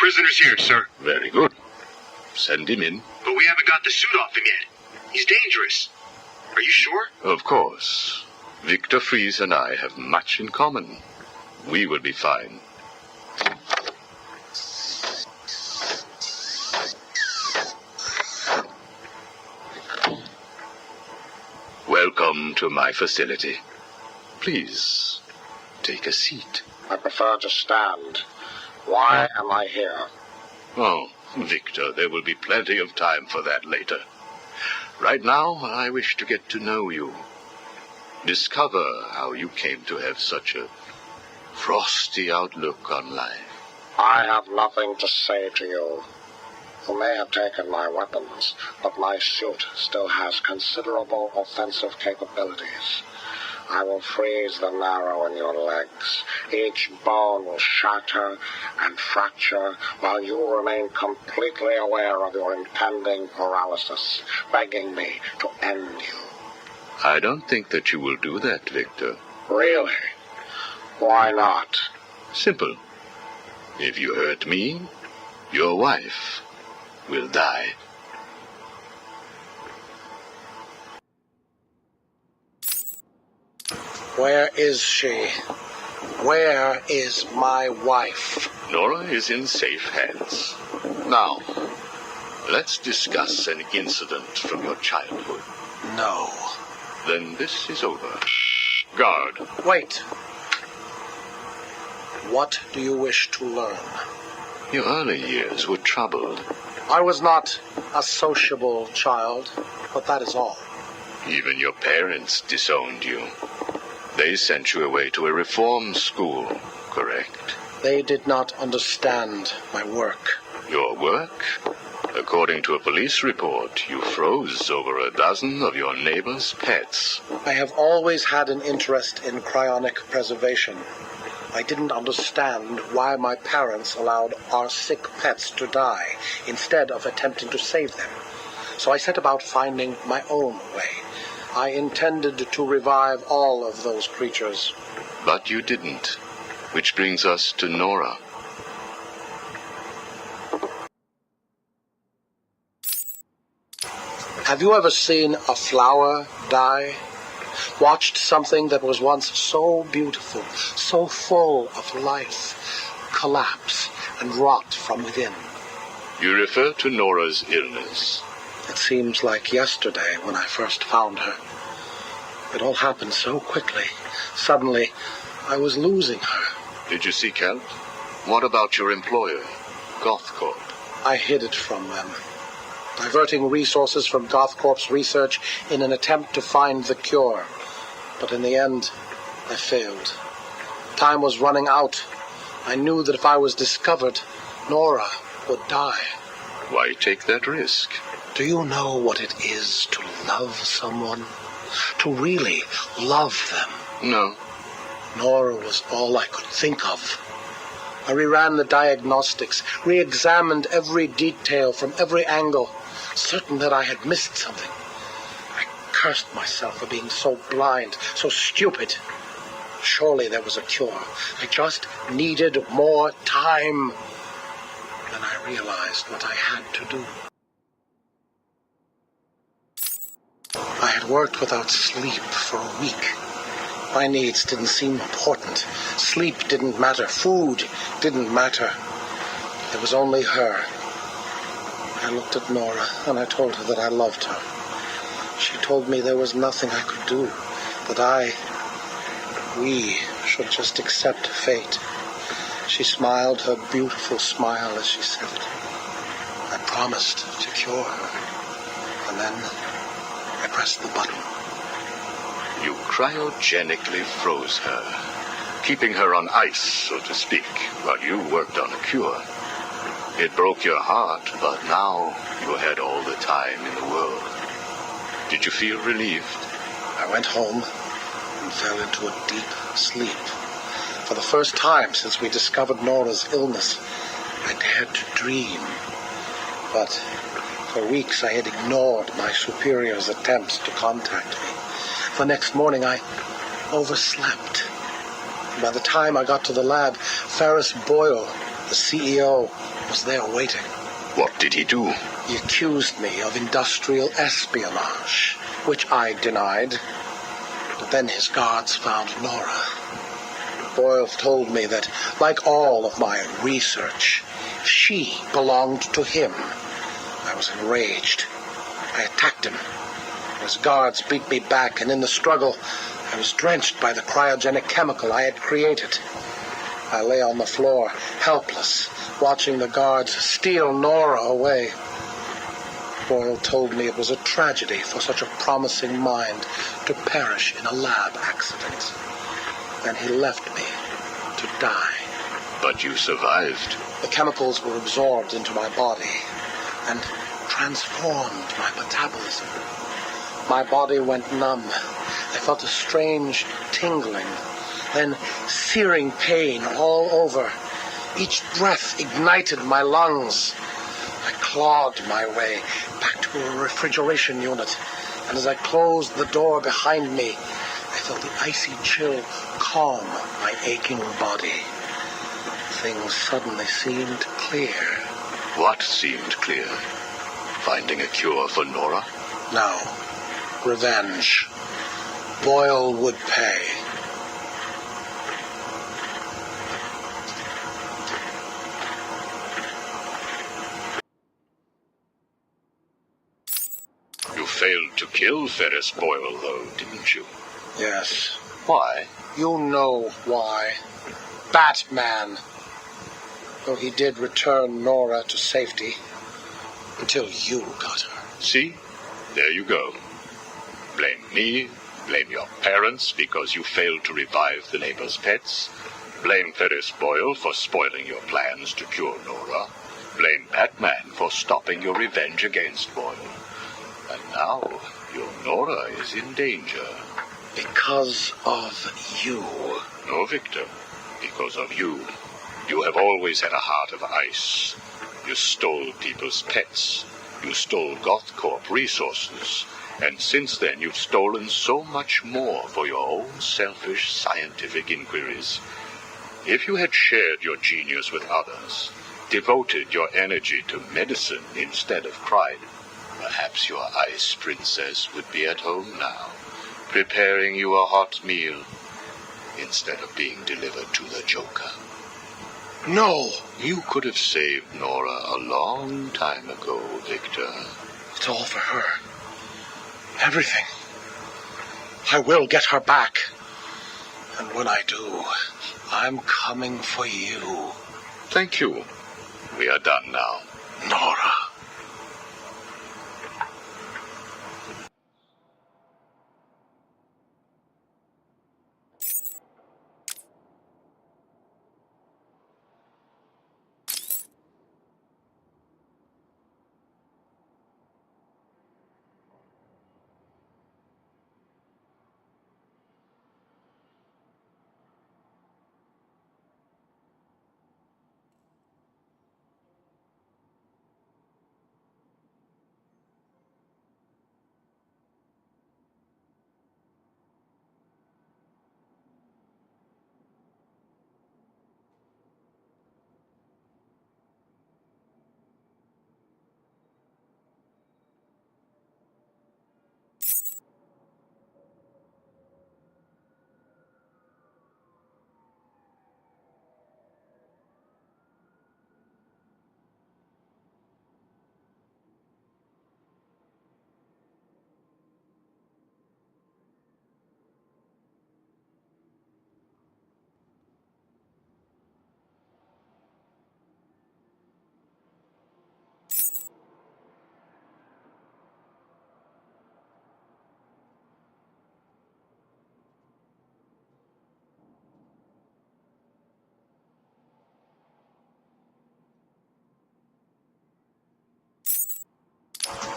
prisoner's here, sir. Very good. Send him in. But we haven't got the suit off him yet. He's dangerous. Are you sure? Of course. Victor Fries and I have much in common. We will be fine. Welcome to my facility. Please, take a seat. I prefer to stand. Why am I here? Oh, Victor, there will be plenty of time for that later. Right now, I wish to get to know you. Discover how you came to have such a frosty outlook on life. I have nothing to say to you. You may have taken my weapons, but my suit still has considerable offensive capabilities. I will freeze the marrow in your legs. Each bone will shatter and fracture while you remain completely aware of your impending paralysis, begging me to end you. I don't think that you will do that, Victor. Really? Why not? Simple. If you hurt me, your wife will die. Where is she? Where is my wife? Nora is in safe hands. Now, let's discuss an incident from your childhood. No. Then this is over. Guard. Wait. What do you wish to learn? Your early years were troubled. I was not a sociable child, but that is all. Even your parents disowned you. They sent you away to a reform school, correct? They did not understand my work. Your work? According to a police report, you froze over a dozen of your neighbor's pets. I have always had an interest in cryonic preservation. I didn't understand why my parents allowed our sick pets to die instead of attempting to save them. So I set about finding my own way. I intended to revive all of those creatures. But you didn't. Which brings us to Nora. Have you ever seen a flower die? Watched something that was once so beautiful, so full of life, collapse and rot from within? You refer to Nora's illness. It seems like yesterday when I first found her. It all happened so quickly. Suddenly, I was losing her. Did you seek help? What about your employer, GothCorp? I hid it from them, diverting resources from GothCorp's research in an attempt to find the cure. But in the end, I failed. Time was running out. I knew that if I was discovered, Nora would die. Why take that risk? Do you know what it is to love someone? To really love them? No. Nora was all I could think of. I reran the diagnostics, re-examined every detail from every angle, certain that I had missed something. I cursed myself for being so blind, so stupid. Surely there was a cure. I just needed more time. Then I realized what I had to do. I had worked without sleep for a week. My needs didn't seem important. Sleep didn't matter. Food didn't matter. There was only her. I looked at Nora and I told her that I loved her. She told me there was nothing I could do, that we should just accept fate. She smiled her beautiful smile as she said it. I promised to cure her. And then I pressed the button. You cryogenically froze her, keeping her on ice, so to speak, while you worked on a cure. It broke your heart, but now you had all the time in the world. Did you feel relieved? I went home and fell into a deep sleep. For the first time since we discovered Nora's illness, I dared to dream. But for weeks I had ignored my superior's attempts to contact me. The next morning I overslept. By the time I got to the lab, Ferris Boyle, the CEO, was there waiting. What did he do? He accused me of industrial espionage, which I denied. But then his guards found Nora. Boyle told me that, like all of my research, she belonged to him. I was enraged. I attacked him. His guards beat me back, and in the struggle, I was drenched by the cryogenic chemical I had created. I lay on the floor, helpless, watching the guards steal Nora away. Boyle told me it was a tragedy for such a promising mind to perish in a lab accident. Then he left me to die. But you survived. The chemicals were absorbed into my body and transformed my metabolism. My body went numb. I felt a strange tingling, then searing pain all over. Each breath ignited my lungs. I clawed my way back to a refrigeration unit, and as I closed the door behind me, I felt the icy chill calm my aching body. Things suddenly seemed clear. What seemed clear? Finding a cure for Nora? No. Revenge. Boyle would pay. You failed to kill Ferris Boyle, though, didn't you? Yes. Why? You know why. Batman. Though he did return Nora to safety. Until you got her. See? There you go. Blame me, blame your parents because you failed to revive the neighbor's pets, blame Ferris Boyle for spoiling your plans to cure Nora, blame Batman for stopping your revenge against Boyle. And now, your Nora is in danger. Because of you. No, Victor. Because of you. You have always had a heart of ice. You stole people's pets. You stole GothCorp resources. And since then, you've stolen so much more for your own selfish scientific inquiries. If you had shared your genius with others, devoted your energy to medicine instead of crime, perhaps your ice princess would be at home now, preparing you a hot meal, instead of being delivered to the Joker. No! You could have saved Nora a long time ago, Victor. It's all for her. Everything. I will get her back. And when I do, I'm coming for you. Thank you. We are done now. Nora.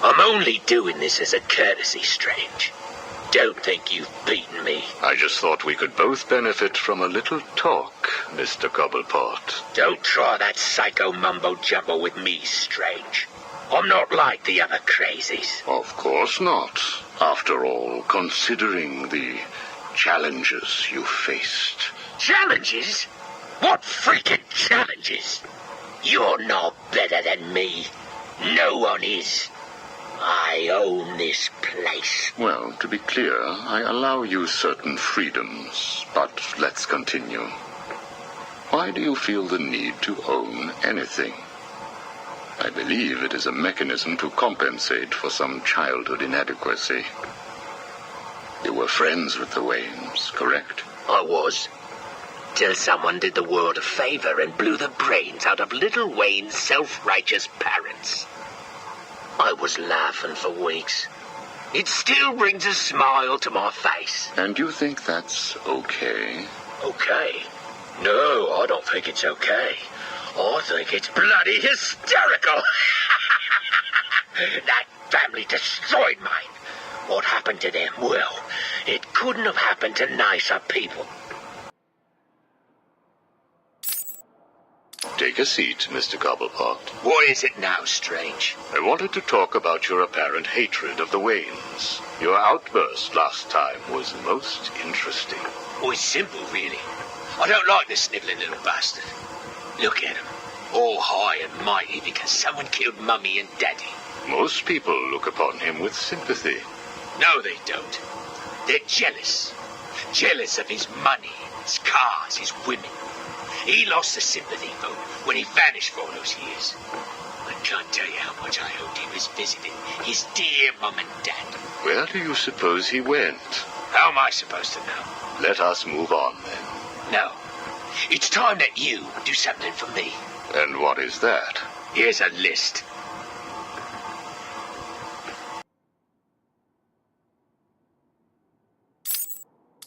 I'm only doing this as a courtesy, Strange. Don't think you've beaten me. I just thought we could both benefit from a little talk, Mr. Cobblepot. Don't try that psycho mumbo-jumbo with me, Strange. I'm not like the other crazies. Of course not. After all, considering the challenges you faced. Challenges? What freaking challenges? You're not better than me. No one is. I own this place. Well, to be clear, I allow you certain freedoms, but let's continue. Why do you feel the need to own anything? I believe it is a mechanism to compensate for some childhood inadequacy. You were friends with the Waynes, correct? I was. Till someone did the world a favor and blew the brains out of little Wayne's self-righteous parents. I was laughing for weeks. It still brings a smile to my face. And you think that's okay? Okay? No, I don't think it's okay. I think it's bloody hysterical. That family destroyed mine. What happened to them? Well, it couldn't have happened to nicer people. Take a seat, Mr. Cobblepot. What is it now, Strange? I wanted to talk about your apparent hatred of the Waynes. Your outburst last time was most interesting. Oh, it's simple, really. I don't like the snivelling little bastard. Look at him, all high and mighty because someone killed Mummy and Daddy. Most people look upon him with sympathy. No, they don't. They're jealous. Jealous of his money, his cars, his women. He lost the sympathy vote when he vanished for all those years. I can't tell you how much I hoped he was visiting his dear Mum and Dad. Where do you suppose he went? How am I supposed to know? Let us move on, then. No. It's time that you do something for me. And what is that? Here's a list.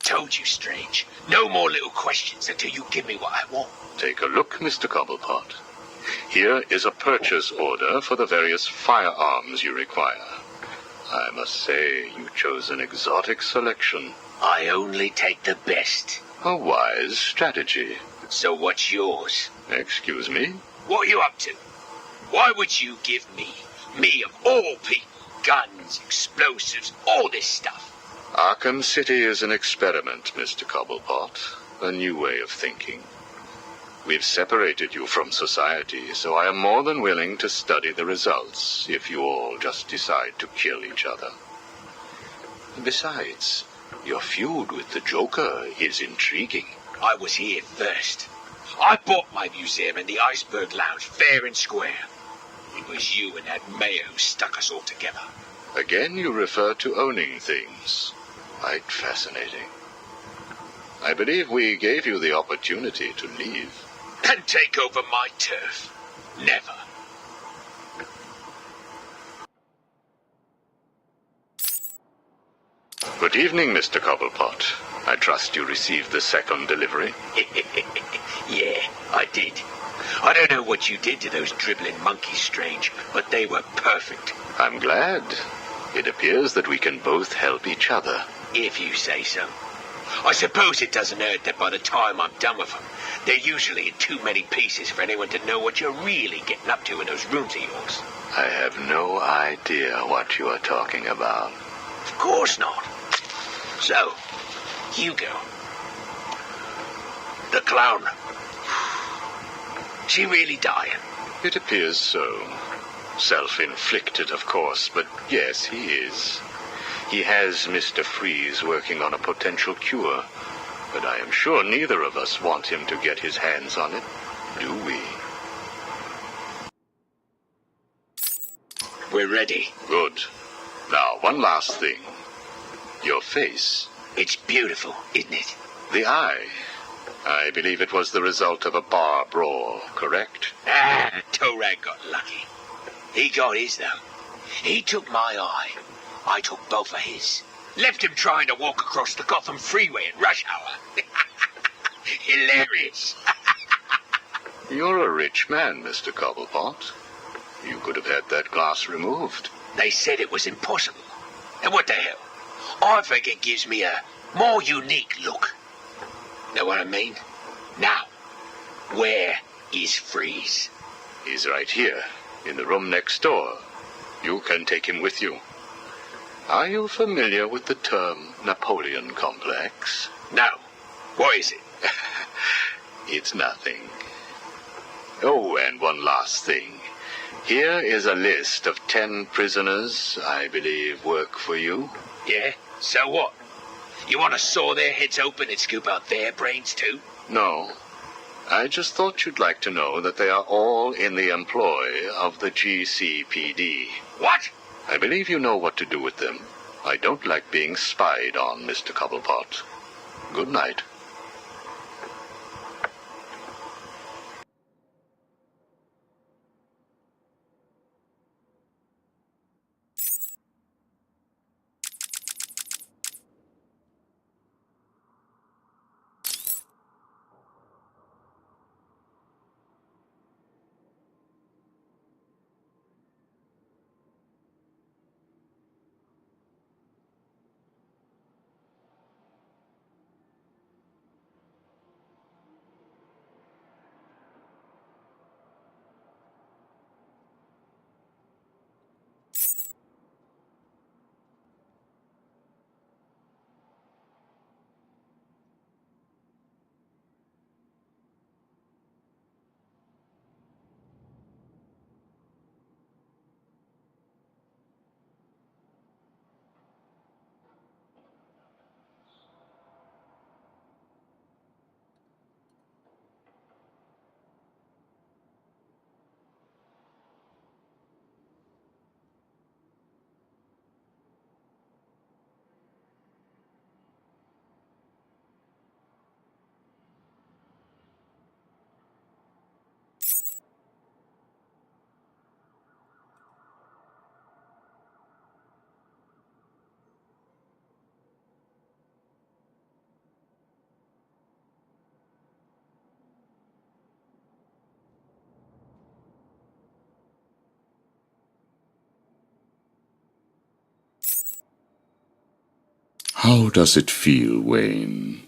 Told you, Strange. No more little questions until you give me what I want. Take a look, Mr. Cobblepot. Here is a purchase order for the various firearms you require. I must say, you chose an exotic selection. I only take the best. A wise strategy. So what's yours? Excuse me? What are you up to? Why would you give me of all people, guns, explosives, all this stuff? Arkham City is an experiment, Mr. Cobblepot. A new way of thinking. We've separated you from society, so I am more than willing to study the results if you all just decide to kill each other. Besides, your feud with the Joker is intriguing. I was here first. I bought my museum in the Iceberg Lounge fair and square. It was you and that mayor who stuck us all together. Again, you refer to owning things. Quite fascinating. I believe we gave you the opportunity to leave. And take over my turf. Never. Good evening, Mr. Cobblepot. I trust you received the second delivery. Yeah, I did. I don't know what you did to those dribbling monkeys, Strange, but they were perfect. I'm glad. It appears that we can both help each other. If you say so. I suppose it doesn't hurt that by the time I'm done with them, they're usually in too many pieces for anyone to know what you're really getting up to in those rooms of yours. I have no idea what you are talking about. Of course not. So, Hugo. The clown. She really dying? It appears so. Self-inflicted, of course, but yes, he is. He has Mr. Freeze working on a potential cure, but I am sure neither of us want him to get his hands on it, do we? We're ready. Good. Now, one last thing. Your face. It's beautiful, isn't it? The eye. I believe it was the result of a bar brawl, correct? Torag got lucky. He got his, though. He took my eye. I took both of his. Left him trying to walk across the Gotham freeway at rush hour. Hilarious. You're a rich man, Mr. Cobblepot. You could have had that glass removed. They said it was impossible. And what the hell? I think it gives me a more unique look. Know what I mean? Now, where is Freeze? He's right here, in the room next door. You can take him with you. Are you familiar with the term Napoleon complex? No. What is it? It's nothing. Oh, and one last thing. Here is a list of 10 prisoners I believe work for you. Yeah? So what? You want to saw their heads open and scoop out their brains too? No. I just thought you'd like to know that they are all in the employ of the GCPD. What? I believe you know what to do with them. I don't like being spied on, Mr. Cobblepot. Good night. How does it feel, Wayne,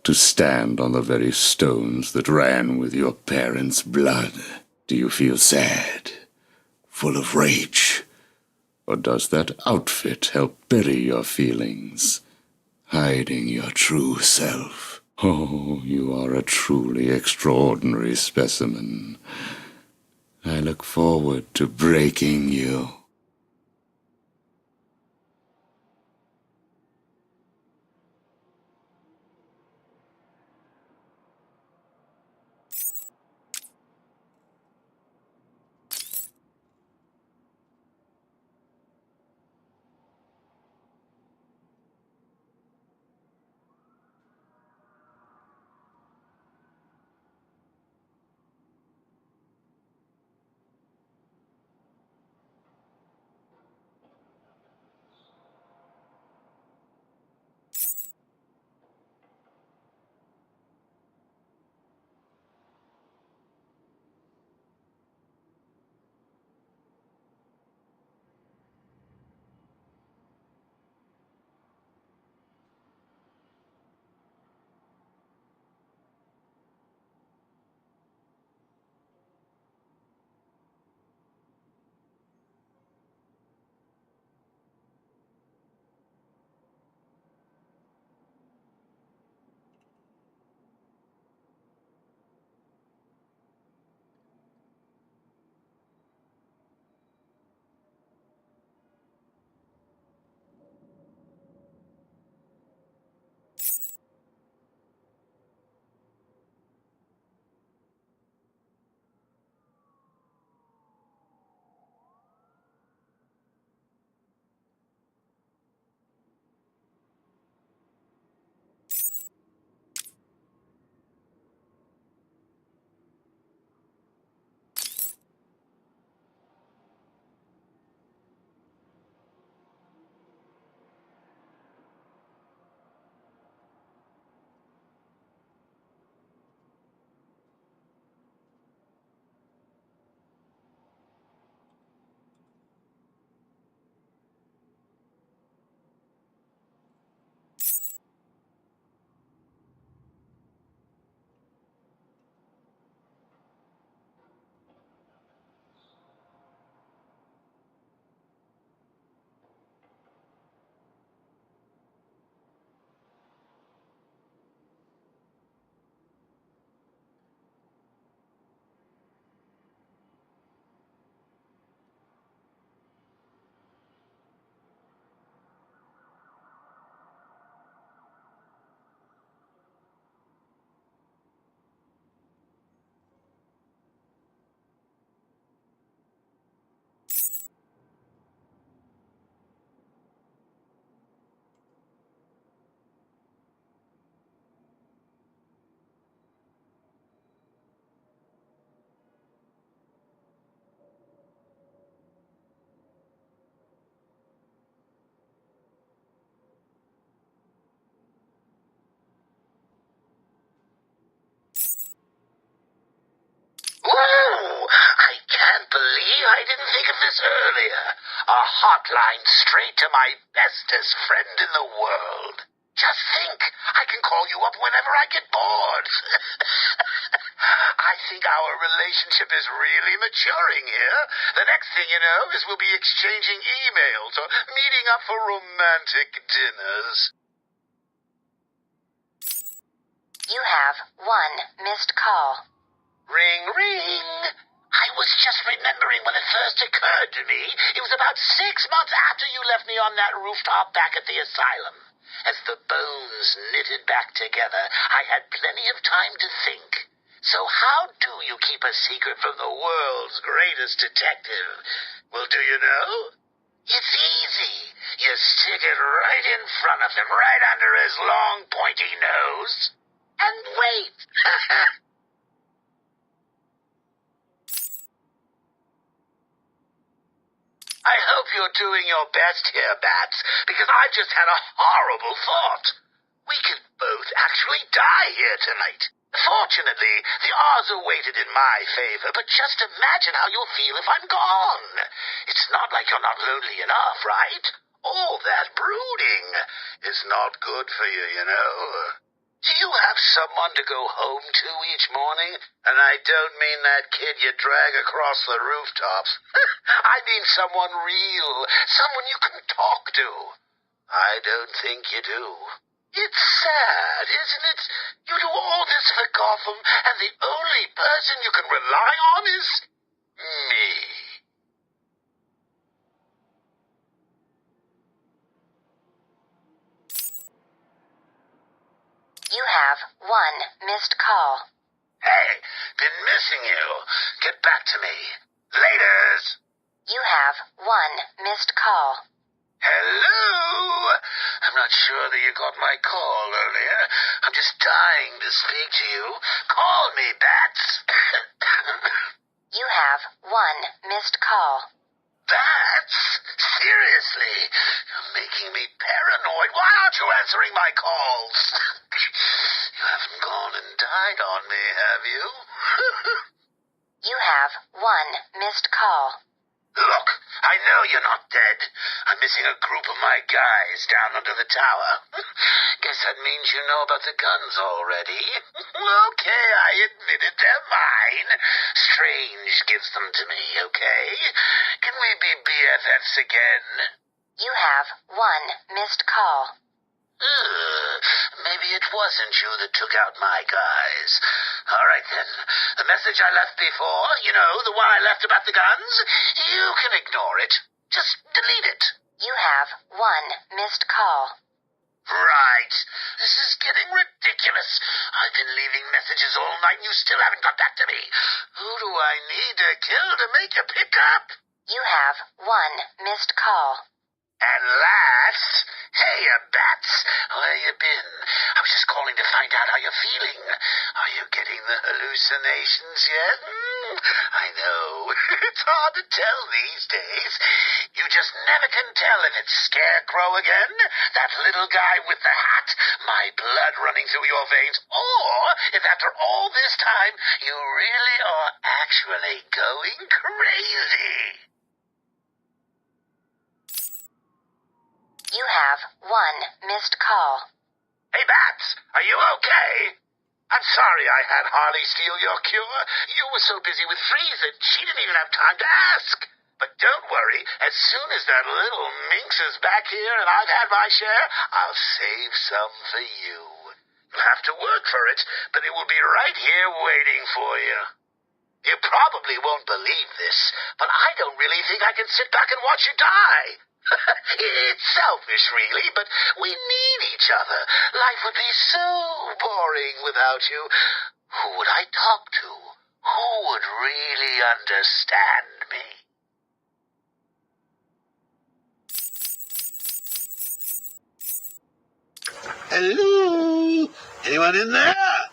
to stand on the very stones that ran with your parents' blood? Do you feel sad, full of rage? Or does that outfit help bury your feelings, hiding your true self? Oh, you are a truly extraordinary specimen. I look forward to breaking you. earlier. A hotline straight to my bestest friend in the world. Just think, I can call you up whenever I get bored. I think our relationship is really maturing here. The next thing you know is we'll be exchanging emails or meeting up for romantic dinners. You have one missed call. Ring, ring. I was just remembering when it first occurred to me. It was about 6 months after you left me on that rooftop back at the asylum. As the bones knitted back together, I had plenty of time to think. So how do you keep a secret from the world's greatest detective? Well, do you know? It's easy. You stick it right in front of him, right under his long, pointy nose, and wait. I hope you're doing your best here, Bats, because I've just had a horrible thought. We could both actually die here tonight. Fortunately, the odds are weighted in my favor, but just imagine how you'll feel if I'm gone. It's not like you're not lonely enough, right? All that brooding is not good for you, you know. Do you have someone to go home to each morning? And I don't mean that kid you drag across the rooftops. I mean someone real, someone you can talk to. I don't think you do. It's sad, isn't it? You do all this for Gotham, and the only person you can rely on is me. You have one missed call. Hey, been missing you. Get back to me. Laters. You have one missed call. Hello? I'm not sure that you got my call earlier. I'm just dying to speak to you. Call me, Bats. You have one missed call. Bats? Seriously? You're making me paranoid. Why aren't you answering my calls? You haven't gone and died on me, have you? You have one missed call. Look, I know you're not dead. I'm missing a group of my guys down under the tower. Guess that means you know about the guns already. Okay, I admit it, they're mine. Strange gives them to me, okay? Can we be BFFs again? You have one missed call. Maybe it wasn't you that took out my guys. All right, then. The message I left before, you know, the one I left about the guns, you can ignore it. Just delete it. You have one missed call. Right. This is getting ridiculous. I've been leaving messages all night and you still haven't got back to me. Who do I need to kill to make you pick up? You have one missed call. And last, hey, Bats, where you been? I was just calling to find out how you're feeling. Are you getting the hallucinations yet? I know. It's hard to tell these days. You just never can tell if it's Scarecrow again, that little guy with the hat, my blood running through your veins, or if after all this time you really are actually going crazy. You have one missed call. Hey, Bats, are you okay? I'm sorry I had Harley steal your cure. You were so busy with Freeze that she didn't even have time to ask. But don't worry, as soon as that little minx is back here and I've had my share, I'll save some for you. You'll have to work for it, but it will be right here waiting for you. You probably won't believe this, but I don't really think I can sit back and watch you die. It's selfish, really, but we need each other. Life would be so boring without you. Who would I talk to? Who would really understand me? Hello? Anyone in there?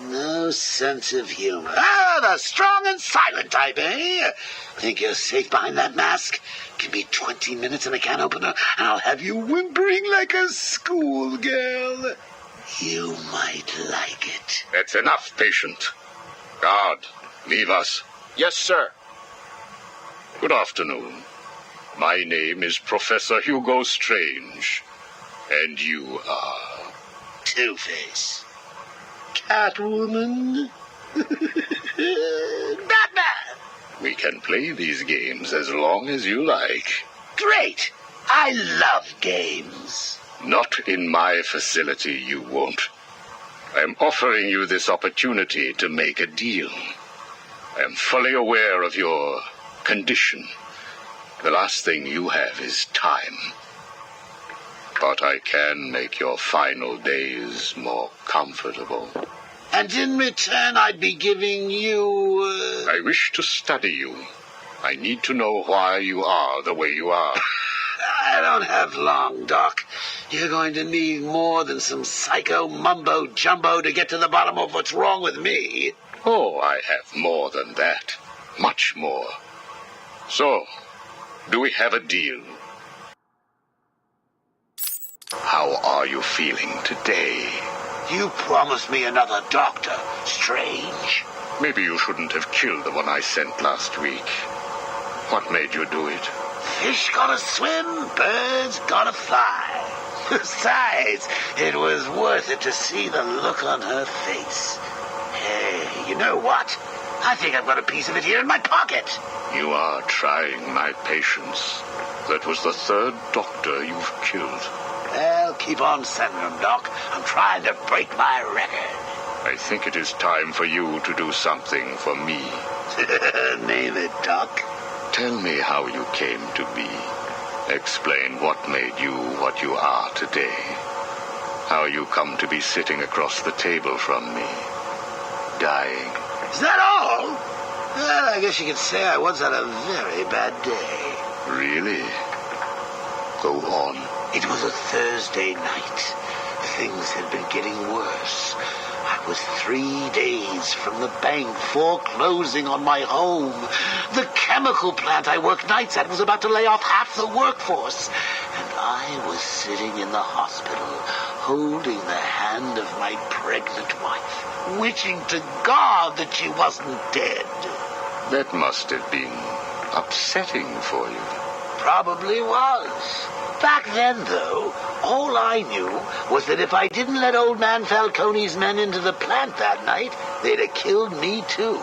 No sense of humor. Ah, the strong and silent type, eh? Think you're safe behind that mask? Give me 20 minutes and a can opener, and I'll have you whimpering like a schoolgirl. You might like it. That's enough, patient. Guard, leave us. Yes, sir. Good afternoon. My name is Professor Hugo Strange. And you are? Two-Face. Catwoman. Batman. We can play these games as long as you like. Great. I love games. Not in my facility, you won't. I'm offering you this opportunity to make a deal. I am fully aware of your condition. The last thing you have is time. But I can make your final days more comfortable. And in return, I'd be giving you... I wish to study you. I need to know why you are the way you are. I don't have long, Doc. You're going to need more than some psycho mumbo-jumbo to get to the bottom of what's wrong with me. Oh, I have more than that. Much more. So, do we have a deal? How are you feeling today? You promised me another doctor, Strange. Maybe you shouldn't have killed the one I sent last week. What made you do it? Fish gotta swim, birds gotta fly. Besides, it was worth it to see the look on her face. Hey, you know what? I think I've got a piece of it here in my pocket. You are trying my patience. That was the third doctor you've killed. Well, keep on sending them, Doc. I'm trying to break my record. I think it is time for you to do something for me. Name it, Doc. Tell me how you came to be. Explain what made you what you are today. How you come to be sitting across the table from me, dying. Is that all? Well, I guess you could say I once had a very bad day. Really? Go on. It was a Thursday night. Things had been getting worse. I was 3 days from the bank foreclosing on my home. The chemical plant I worked nights at was about to lay off half the workforce. And I was sitting in the hospital, holding the hand of my pregnant wife, wishing to God that she wasn't dead. That must have been upsetting for you. Probably was. Back then, though, all I knew was that if I didn't let old man Falcone's men into the plant that night, they'd have killed me too.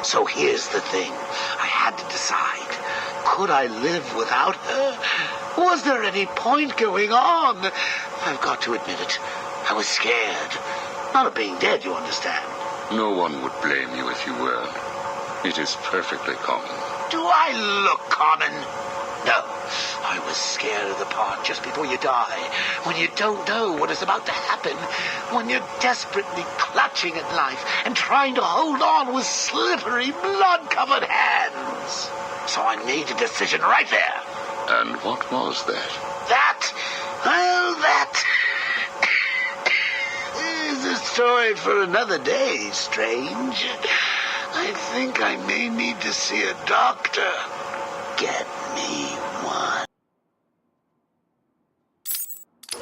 So here's the thing. I had to decide. Could I live without her? Was there any point going on? I've got to admit it. I was scared. Not of being dead, you understand. No one would blame you if you were. It is perfectly common. Do I look common? No. I was scared of the part just before you die, when you don't know what is about to happen, when you're desperately clutching at life and trying to hold on with slippery, blood-covered hands. So I made a decision right there. And what was that? That is a story for another day, Strange. I think I may need to see a doctor. Get me one.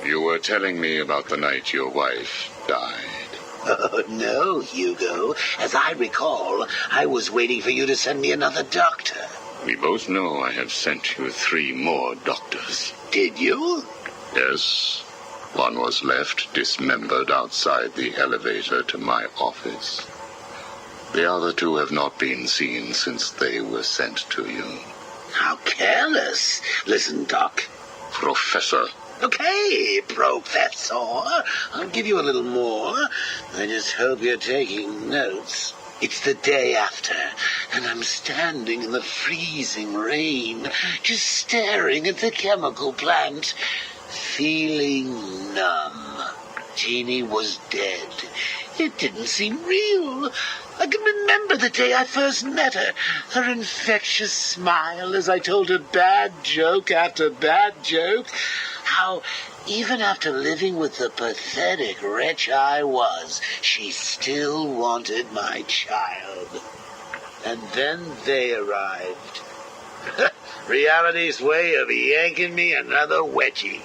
You were telling me about the night your wife died. Oh, no, Hugo. As I recall, I was waiting for you to send me another doctor. We both know I have sent you 3 more doctors. Did you? Yes. One was left dismembered outside the elevator to my office. The other 2 have not been seen since they were sent to you. How careless. Listen, Doc. Professor. Okay, Professor. I'll give you a little more. I just hope you're taking notes. It's the day after, and I'm standing in the freezing rain, just staring at the chemical plant, feeling numb. Jeannie was dead. It didn't seem real. I can remember the day I first met her. Her infectious smile as I told her bad joke after bad joke. How, even after living with the pathetic wretch I was, she still wanted my child. And then they arrived. Reality's way of yanking me another wedgie.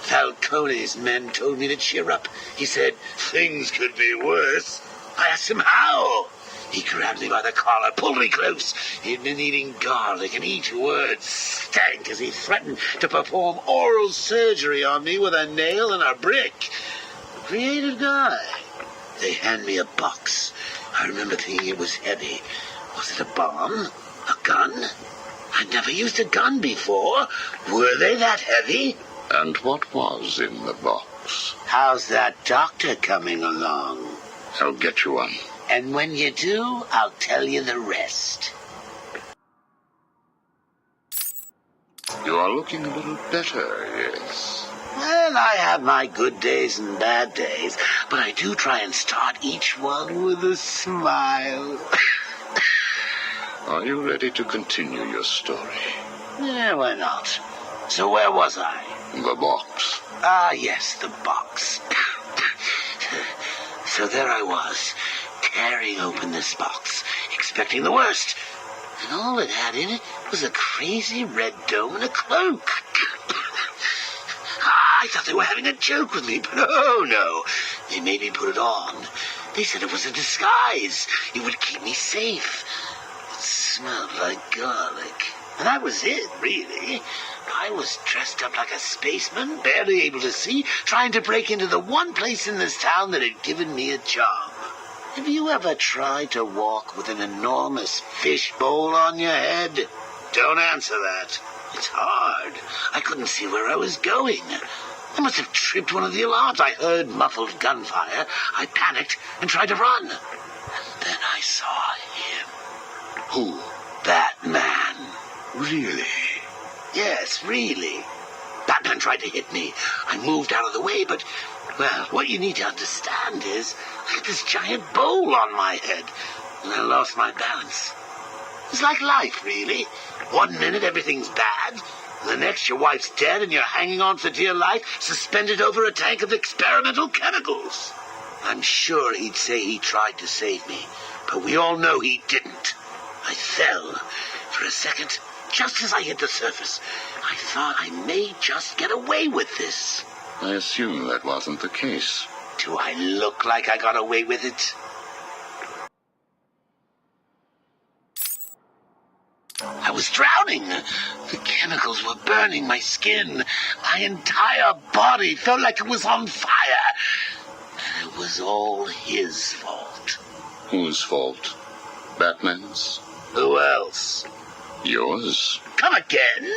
Falcone's men told me to cheer up. He said things could be worse. I asked him how. He grabbed me by the collar, pulled me close. He'd been eating garlic, and each word stank as he threatened to perform oral surgery on me with a nail and a brick. Creative guy. They hand me a box. I remember thinking it was heavy. Was it a bomb? A gun? I'd never used a gun before. Were they that heavy? And what was in the box? How's that doctor coming along? I'll get you one. And when you do, I'll tell you the rest. You are looking a little better, yes. Well, I have my good days and bad days, but I do try and start each one with a smile. Are you ready to continue your story? Yeah, why not? So where was I? The box. Ah, yes, the box. So there I was, tearing open this box, expecting the worst. And all it had in it was a crazy red dome and a cloak. I thought they were having a joke with me, but oh no. They made me put it on. They said it was a disguise. It would keep me safe. It smelled like garlic. And that was it, really. I was dressed up like a spaceman, barely able to see, trying to break into the one place in this town that had given me a job. Have you ever tried to walk with an enormous fishbowl on your head? Don't answer that. It's hard. I couldn't see where I was going. I must have tripped one of the alarms. I heard muffled gunfire. I panicked and tried to run. And then I saw him. Who? That man. Really? Yes, really. Batman tried to hit me. I moved out of the way, but, well, what you need to understand is I had this giant bowl on my head, and I lost my balance. It's like life, really. 1 minute everything's bad, and the next your wife's dead and you're hanging on for dear life, suspended over a tank of experimental chemicals. I'm sure he'd say he tried to save me, but we all know he didn't. I fell. For a second, just as I hit the surface, I thought I may just get away with this. I assume that wasn't the case. Do I look like I got away with it? I was drowning. The chemicals were burning my skin. My entire body felt like it was on fire. And it was all his fault. Whose fault? Batman's? Who else? Yours? Come again?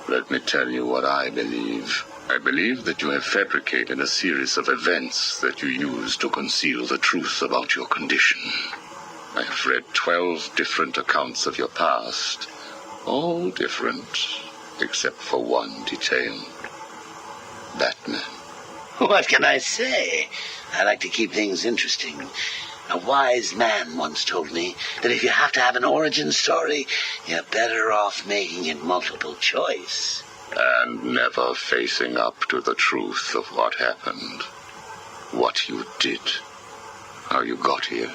Let me tell you what I believe. I believe that you have fabricated a series of events that you use to conceal the truth about your condition. I have read 12 different accounts of your past, all different, except for one detail. Batman. What can I say? I like to keep things interesting. A wise man once told me that if you have to have an origin story, you're better off making it multiple choice. And never facing up to the truth of what happened. What you did. How you got here.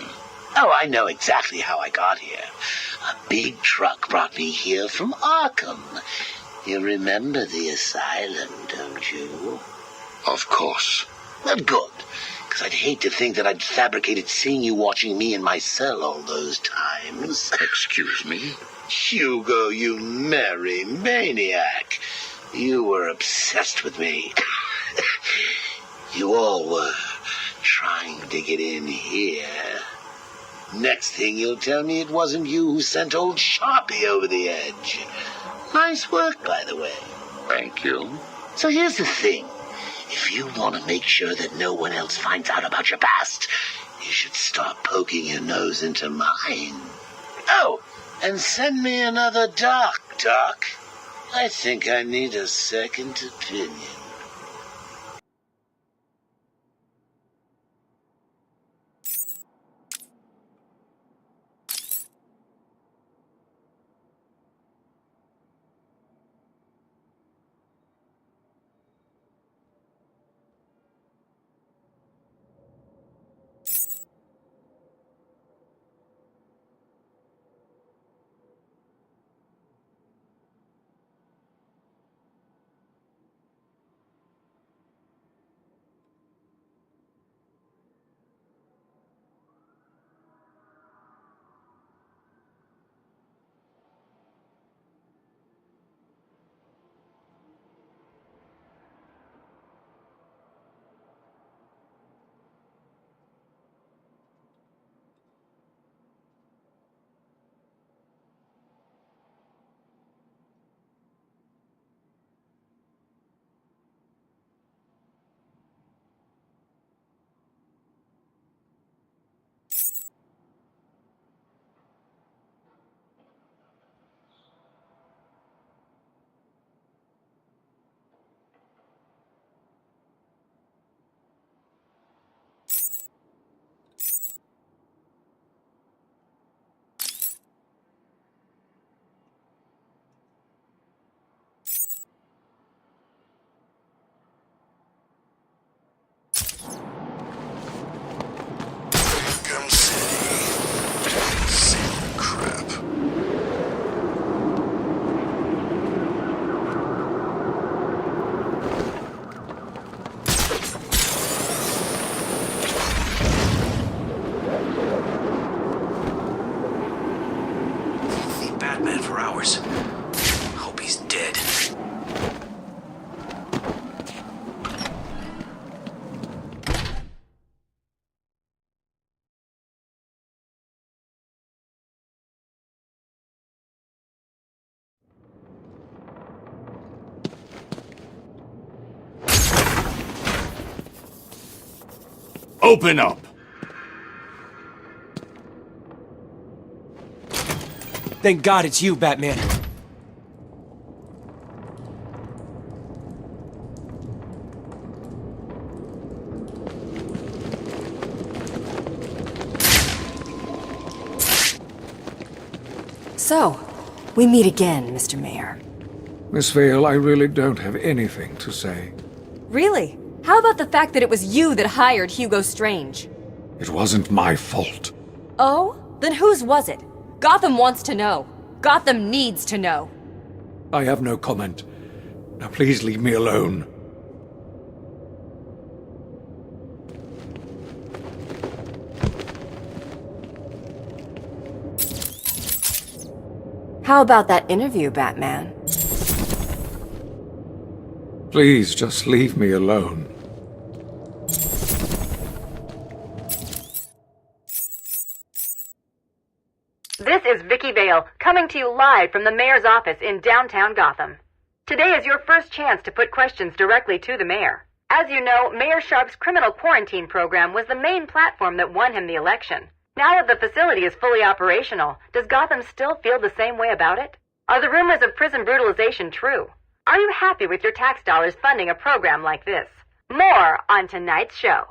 Oh, I know exactly how I got here. A big truck brought me here from Arkham. You remember the asylum, don't you? Of course. Well, good. Because I'd hate to think that I'd fabricated seeing you watching me in my cell all those times. Excuse me? Hugo, you merry maniac. You were obsessed with me. You all were trying to get in here. Next thing you'll tell me it wasn't you who sent old Sharpie over the edge. Nice work, by the way. Thank you. So here's the thing. If you want to make sure that no one else finds out about your past, you should start poking your nose into mine. Oh, and send me another doc. I think I need a second opinion. Open up! Thank God it's you, Batman. So, we meet again, Mr. Mayor. Miss Vale, I really don't have anything to say. Really? How about the fact that it was you that hired Hugo Strange? It wasn't my fault. Oh? Then whose was it? Gotham wants to know. Gotham needs to know. I have no comment. Now please leave me alone. How about that interview, Batman? Please just leave me alone. This is Vicky Vale, coming to you live from the mayor's office in downtown Gotham. Today is your first chance to put questions directly to the mayor. As you know, Mayor Sharp's criminal quarantine program was the main platform that won him the election. Now that the facility is fully operational, does Gotham still feel the same way about it? Are the rumors of prison brutalization true? Are you happy with your tax dollars funding a program like this? More on tonight's show.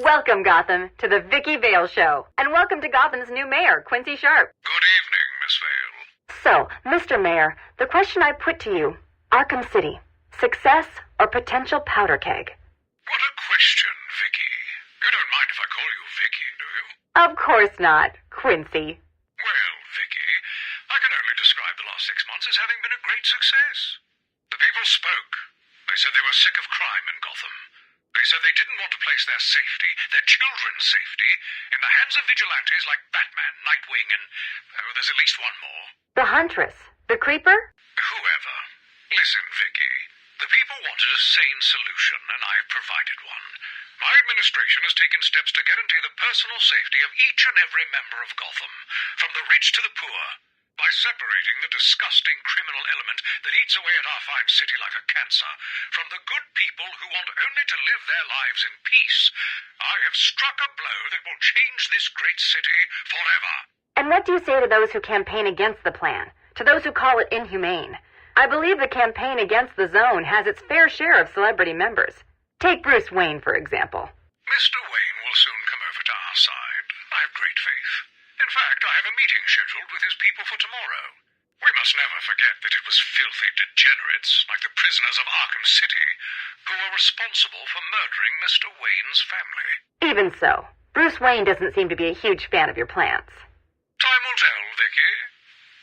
Welcome, Gotham, to the Vicky Vale Show. And welcome to Gotham's new mayor, Quincy Sharp. Good evening, Miss Vale. So, Mr. Mayor, the question I put to you, Arkham City, success or potential powder keg? What a question, Vicky. You don't mind if I call you Vicky, do you? Of course not, Quincy. Well, Vicky, I can only describe the last 6 months as having been a great success. The people spoke. They said they were sick of crime in Gotham. They said they didn't want to place their safety, their children's safety, in the hands of vigilantes like Batman, Nightwing, and there's at least one more. The Huntress. The Creeper? Whoever. Listen, Vicky. The people wanted a sane solution, and I've provided one. My administration has taken steps to guarantee the personal safety of each and every member of Gotham, from the rich to the poor, by separating the disgusting criminal element that eats away at our fine city like a cancer from the good people who want only to live their lives in peace. I have struck a blow that will change this great city forever. And what do you say to those who campaign against the plan? To those who call it inhumane? I believe the campaign against the zone has its fair share of celebrity members. Take Bruce Wayne, for example. Mr. Wayne will soon come over to our side. I have great faith. In fact, I have a meeting scheduled with his people for tomorrow. We must never forget that it was filthy degenerates, like the prisoners of Arkham City, who were responsible for murdering Mr. Wayne's family. Even so, Bruce Wayne doesn't seem to be a huge fan of your plans. Time will tell, Vicky.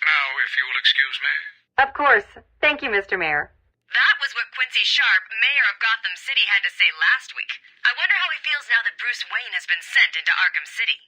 Now, if you will excuse me. Of course. Thank you, Mr. Mayor. That was what Quincy Sharp, mayor of Gotham City, had to say last week. I wonder how he feels now that Bruce Wayne has been sent into Arkham City.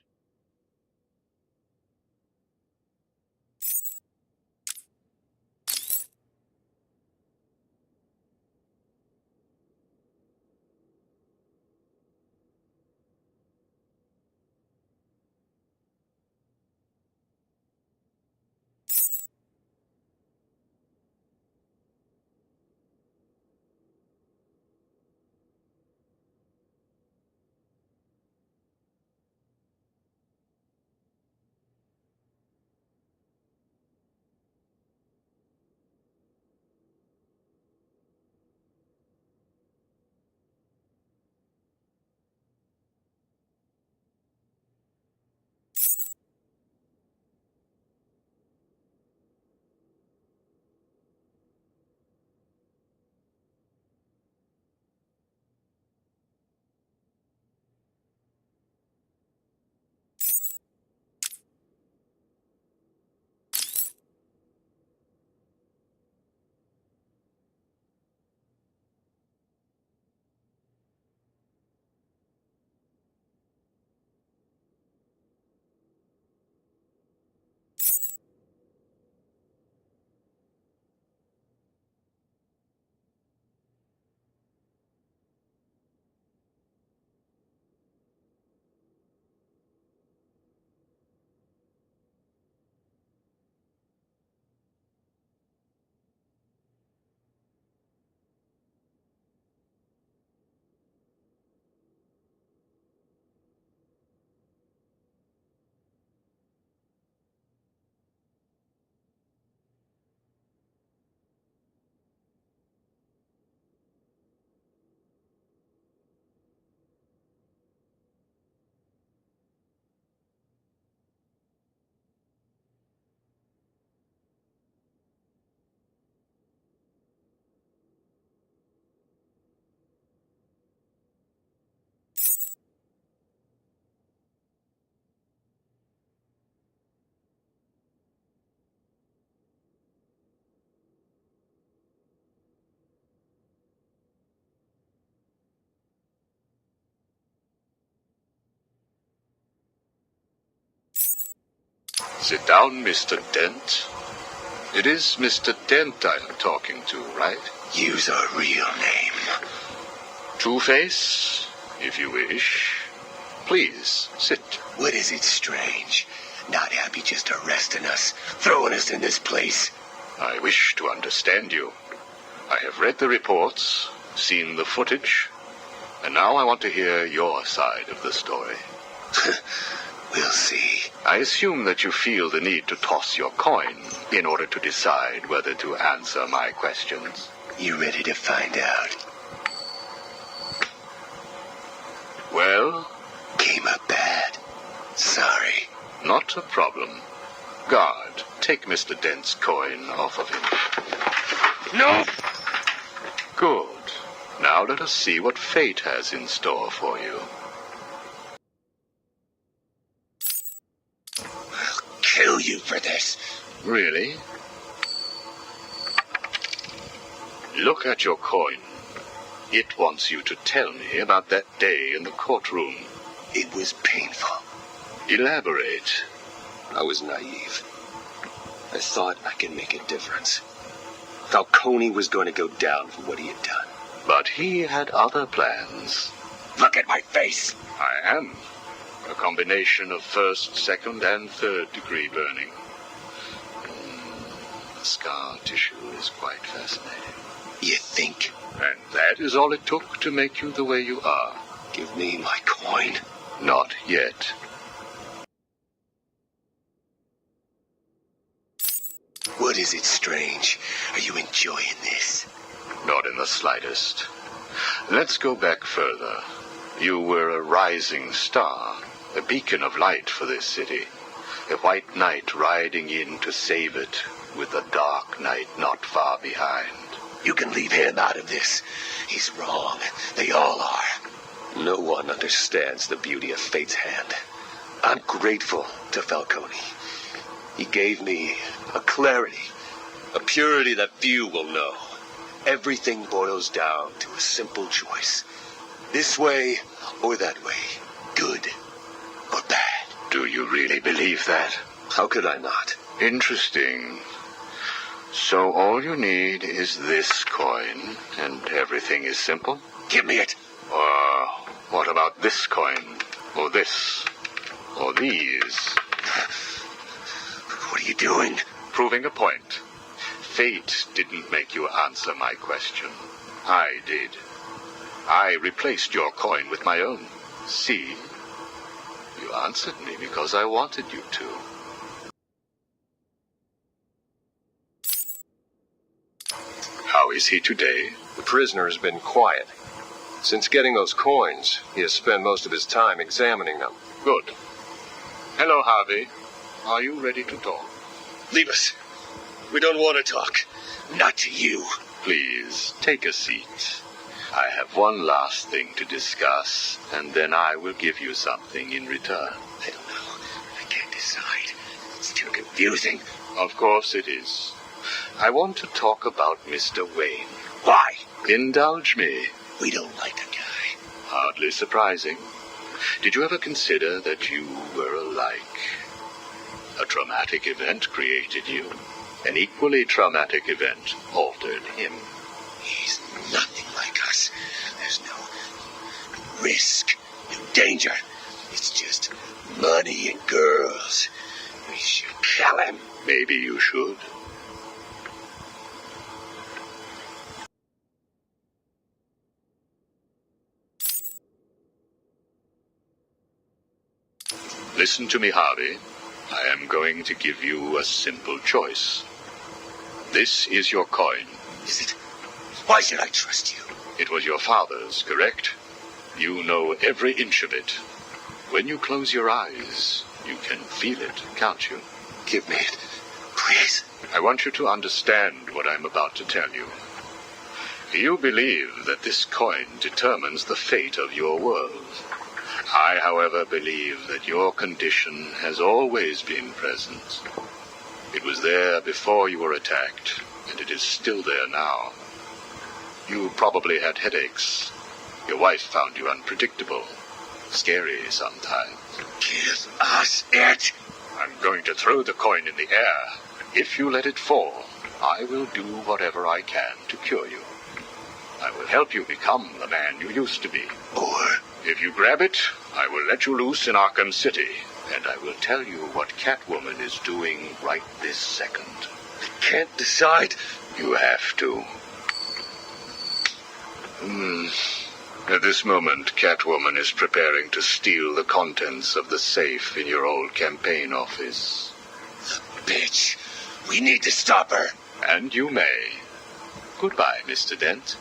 Sit down, Mr. Dent. It is Mr. Dent I am talking to, right? Use a real name. Two-Face, if you wish. Please, sit. What is it, Strange? Not happy just arresting us, throwing us in this place? I wish to understand you. I have read the reports, seen the footage, and now I want to hear your side of the story. We'll see. I assume that you feel the need to toss your coin in order to decide whether to answer my questions. You ready to find out? Well? Came up bad. Sorry. Not a problem. Guard, take Mr. Dent's coin off of him. No! Good. Now let us see what fate has in store for you. I'll kill you for this. Really? Look at your coin. It wants you to tell me about that day in the courtroom. It was painful. Elaborate. I was naive. I thought I could make a difference. Falcone was going to go down for what he had done. But he had other plans. Look at my face. I am. A combination of first, second, and third degree burning. The scar tissue is quite fascinating. You think? And that is all it took to make you the way you are. Give me my coin. Not yet. What is it, Strange? Are you enjoying this? Not in the slightest. Let's go back further. You were a rising star, a beacon of light for this city. A white knight riding in to save it, with a dark knight not far behind. You can leave him out of this. He's wrong. They all are. No one understands the beauty of fate's hand. I'm grateful to Falcone. He gave me a clarity, a purity that few will know. Everything boils down to a simple choice. This way or that way. Good or bad. Do you really believe that? How could I not? Interesting. So all you need is this coin, and everything is simple? Give me it. Or what about this coin? Or this? Or these? What are you doing? Proving a point. Fate didn't make you answer my question. I did. I replaced your coin with my own. See? You answered me because I wanted you to. How is he today? The prisoner has been quiet. Since getting those coins, he has spent most of his time examining them. Good. Hello, Harvey. Are you ready to talk? Leave us. We don't want to talk. Not to you. Please, take a seat. I have one last thing to discuss, and then I will give you something in return. I don't know. I can't decide. It's too confusing. Of course it is. I want to talk about Mr. Wayne. Why? Indulge me. We don't like the guy. Hardly surprising. Did you ever consider that you were alike? A traumatic event created you. An equally traumatic event altered him. He's nothing like us. There's no risk, no danger. It's just money and girls. We should kill him. Maybe you should. Listen to me, Harvey. I am going to give you a simple choice. This is your coin. Is it? Why should I trust you? It was your father's, correct? You know every inch of it. When you close your eyes, you can feel it, can't you? Give me it, please. I want you to understand what I'm about to tell you. You believe that this coin determines the fate of your world. I, however, believe that your condition has always been present. It was there before you were attacked, and it is still there now. You probably had headaches. Your wife found you unpredictable, scary sometimes. Give us it. I'm going to throw the coin in the air. If you let it fall, I will do whatever I can to cure you. I will help you become the man you used to be. Or, if you grab it, I will let you loose in Arkham City, and I will tell you what Catwoman is doing right this second. I can't decide. You have to. At this moment, Catwoman is preparing to steal the contents of the safe in your old campaign office. The bitch! We need to stop her! And you may. Goodbye, Mr. Dent.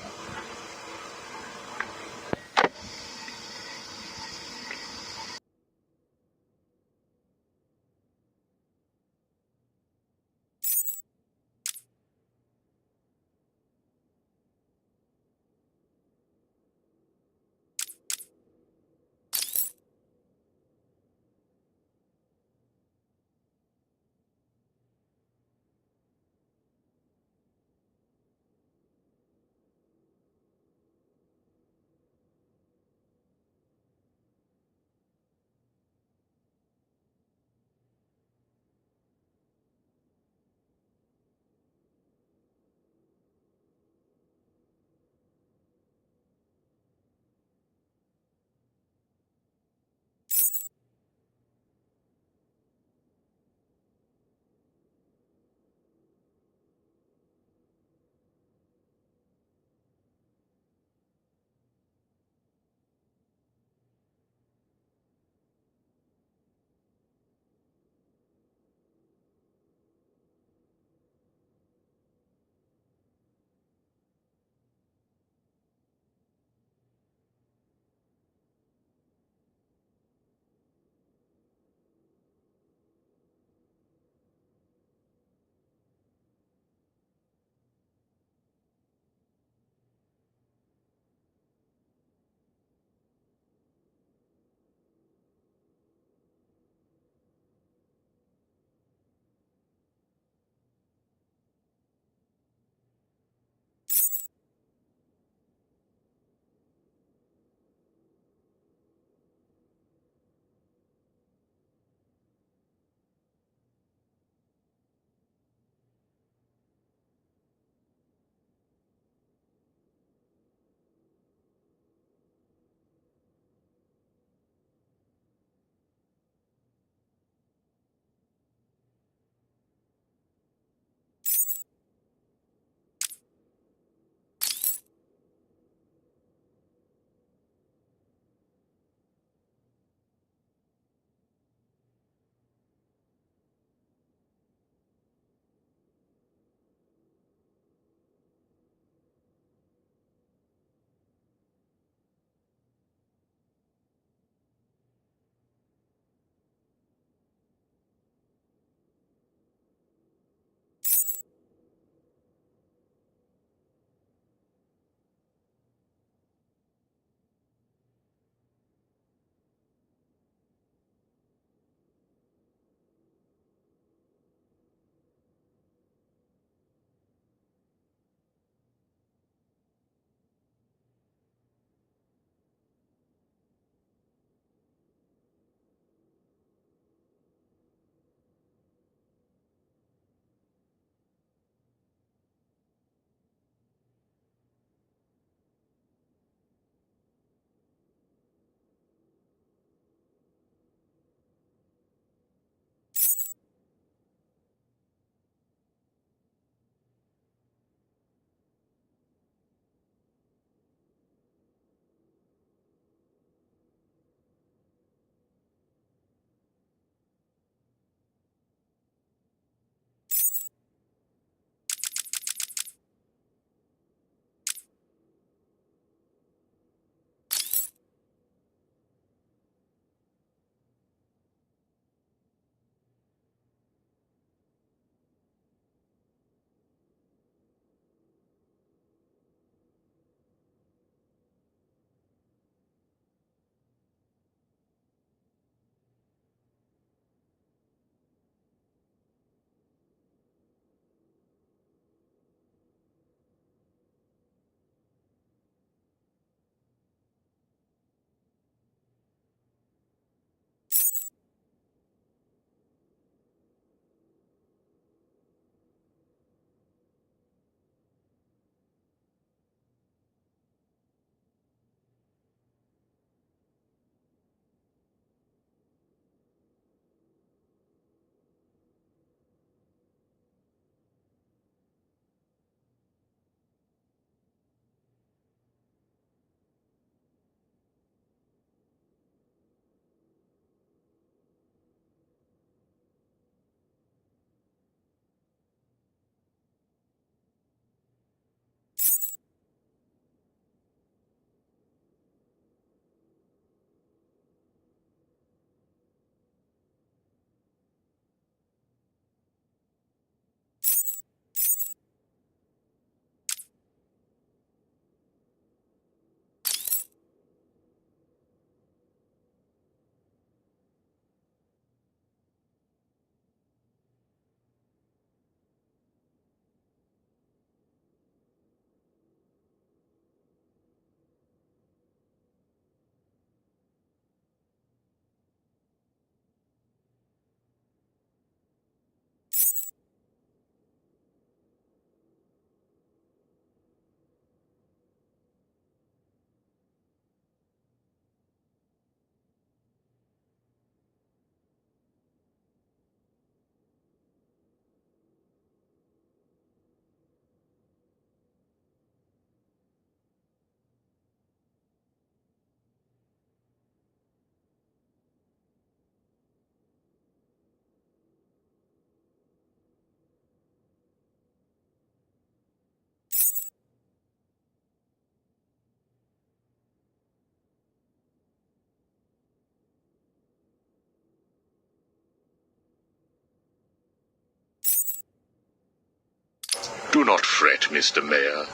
Do not fret, Mr. Mayor.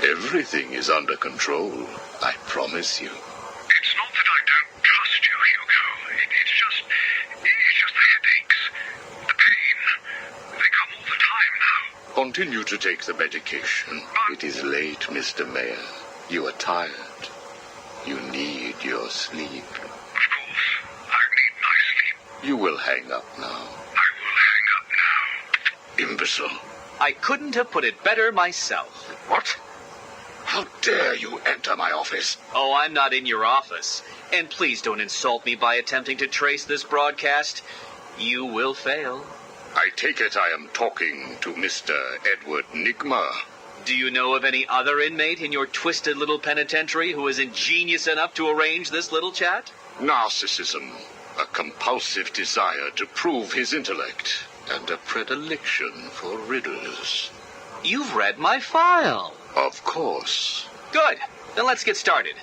Everything is under control, I promise you. It's not that I don't trust you, Hugo. It's just the headaches. The pain. They come all the time now. Continue to take the medication. It is late, Mr. Mayor. You are tired. You need your sleep. Of course, I need my sleep. You will hang up now. I will hang up now. Imbecile. I couldn't have put it better myself. What? How dare you enter my office? Oh, I'm not in your office. And please don't insult me by attempting to trace this broadcast. You will fail. I take it I am talking to Mr. Edward Nigma. Do you know of any other inmate in your twisted little penitentiary who is ingenious enough to arrange this little chat? Narcissism, a compulsive desire to prove his intellect, and a predilection for riddles. You've read my file. Of course. Good. Then let's get started.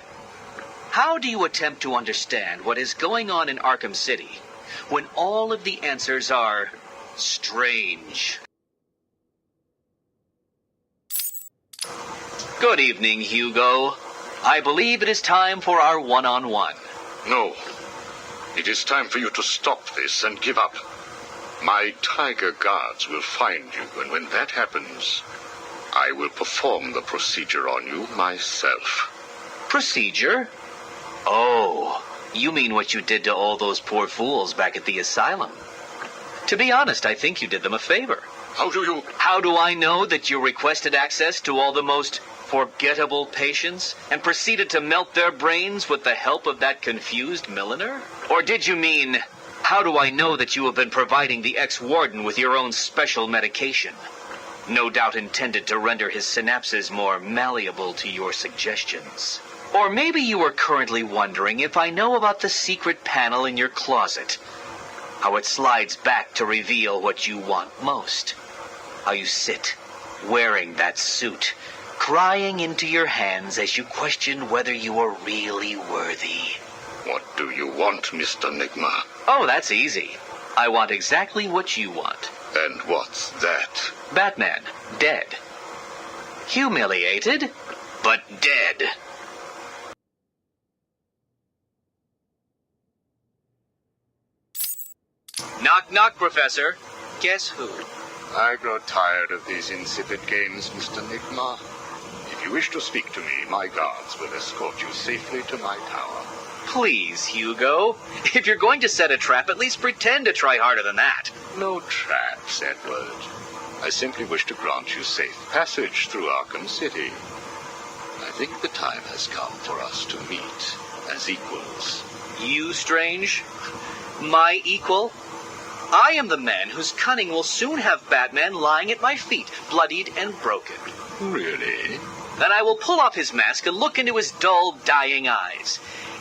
How do you attempt to understand what is going on in Arkham City when all of the answers are strange? Good evening, Hugo. I believe it is time for our one-on-one. No. It is time for you to stop this and give up. My tiger guards will find you, and when that happens, I will perform the procedure on you myself. Procedure? Oh, you mean what you did to all those poor fools back at the asylum. To be honest, I think you did them a favor. How do I know that you requested access to all the most forgettable patients and proceeded to melt their brains with the help of that confused milliner? Or did you mean, how do I know that you have been providing the ex-warden with your own special medication? No doubt intended to render his synapses more malleable to your suggestions. Or maybe you are currently wondering if I know about the secret panel in your closet. How it slides back to reveal what you want most. How you sit, wearing that suit, crying into your hands as you question whether you are really worthy. What do you want, Mr. Nigma? Oh, that's easy. I want exactly what you want. And what's that? Batman, dead. Humiliated, but dead. Knock, knock, Professor. Guess who? I grow tired of these insipid games, Mr. Nigma. If you wish to speak to me, my guards will escort you safely to my tower. Please, Hugo. If you're going to set a trap, at least pretend to try harder than that. No traps, Edward. I simply wish to grant you safe passage through Arkham City. I think the time has come for us to meet as equals. You, Strange? My equal? I am the man whose cunning will soon have Batman lying at my feet, bloodied and broken. Really? Then I will pull off his mask and look into his dull, dying eyes.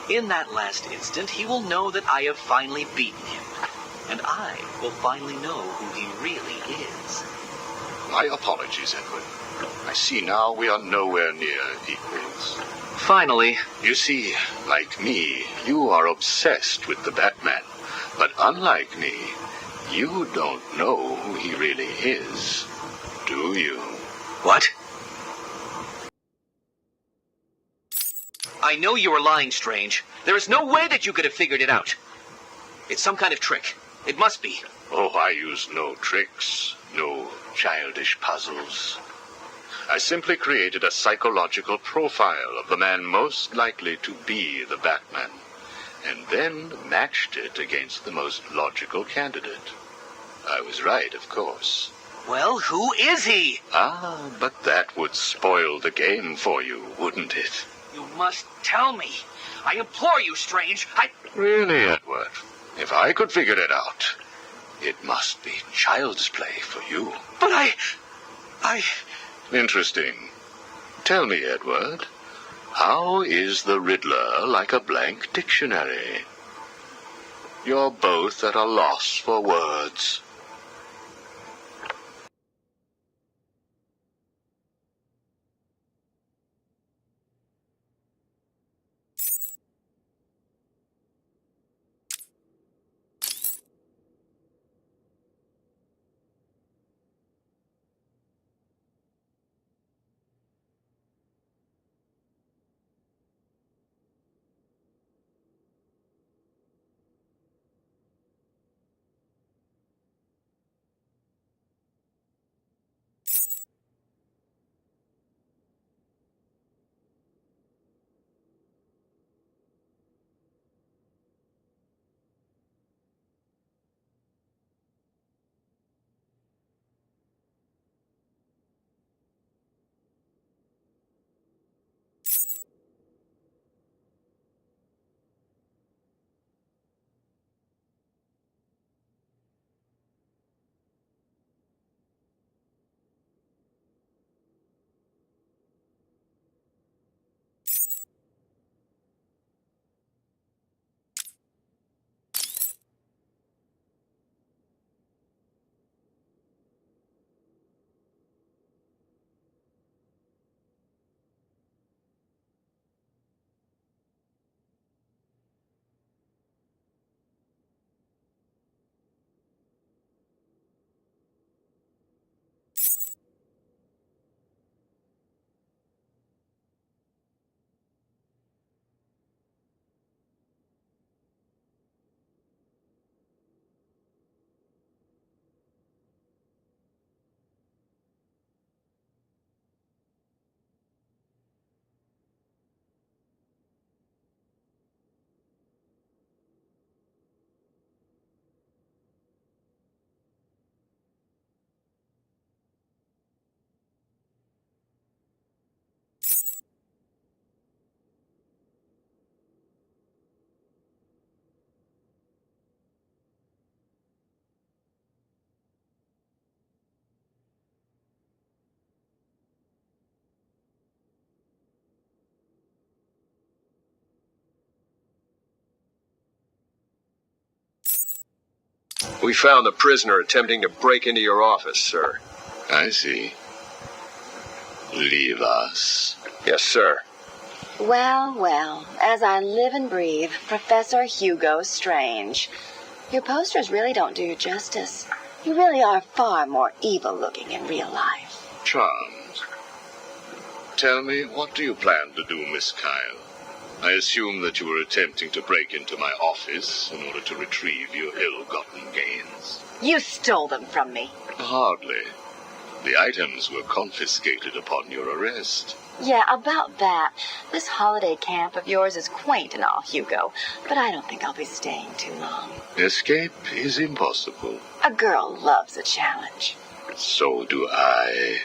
In that last instant, he will know that I have finally beaten him. And I will finally know who he really is. My apologies, Edward. I see now we are nowhere near equals. Finally. You see, like me, you are obsessed with the Batman. But unlike me, you don't know who he really is, do you? What? I know you are lying, Strange. There is no way that you could have figured it out. It's some kind of trick. It must be. Oh, I use no tricks, no childish puzzles. I simply created a psychological profile of the man most likely to be the Batman, and then matched it against the most logical candidate. I was right, of course. Well, who is he? Ah, but that would spoil the game for you, wouldn't it? You must tell me. I implore you, Strange. Really, Edward? If I could figure it out, it must be child's play for you. But I... Interesting. Tell me, Edward, how is the Riddler like a blank dictionary? You're both at a loss for words. We found the prisoner attempting to break into your office, sir. I see. Leave us. Yes, sir. Well, well, as I live and breathe, Professor Hugo Strange. Your posters really don't do you justice. You really are far more evil-looking in real life. Charmed. Tell me, what do you plan to do, Miss Kyle? I assume that you were attempting to break into my office in order to retrieve your ill-gotten gains. You stole them from me. Hardly. The items were confiscated upon your arrest. Yeah, about that. This holiday camp of yours is quaint and all, Hugo, but I don't think I'll be staying too long. Escape is impossible. A girl loves a challenge. So do I.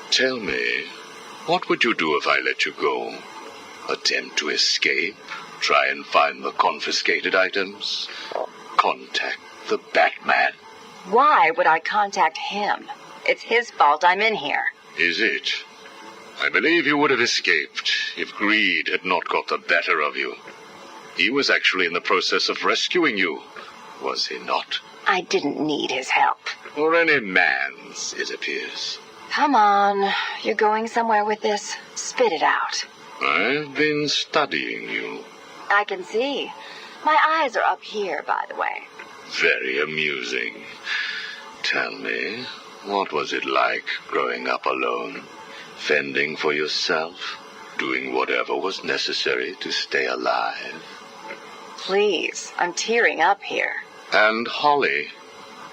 Tell me, what would you do if I let you go? Attempt to escape? Try and find the confiscated items? Contact the Batman? Why would I contact him? It's his fault I'm in here. Is it? I believe you would have escaped if greed had not got the better of you. He was actually in the process of rescuing you, was he not? I didn't need his help. Or any man's, it appears. Come on, you're going somewhere with this. Spit it out. I've been studying you. I can see. My eyes are up here, by the way. Very amusing. Tell me, what was it like growing up alone? Fending for yourself? Doing whatever was necessary to stay alive? Please, I'm tearing up here. And Holly,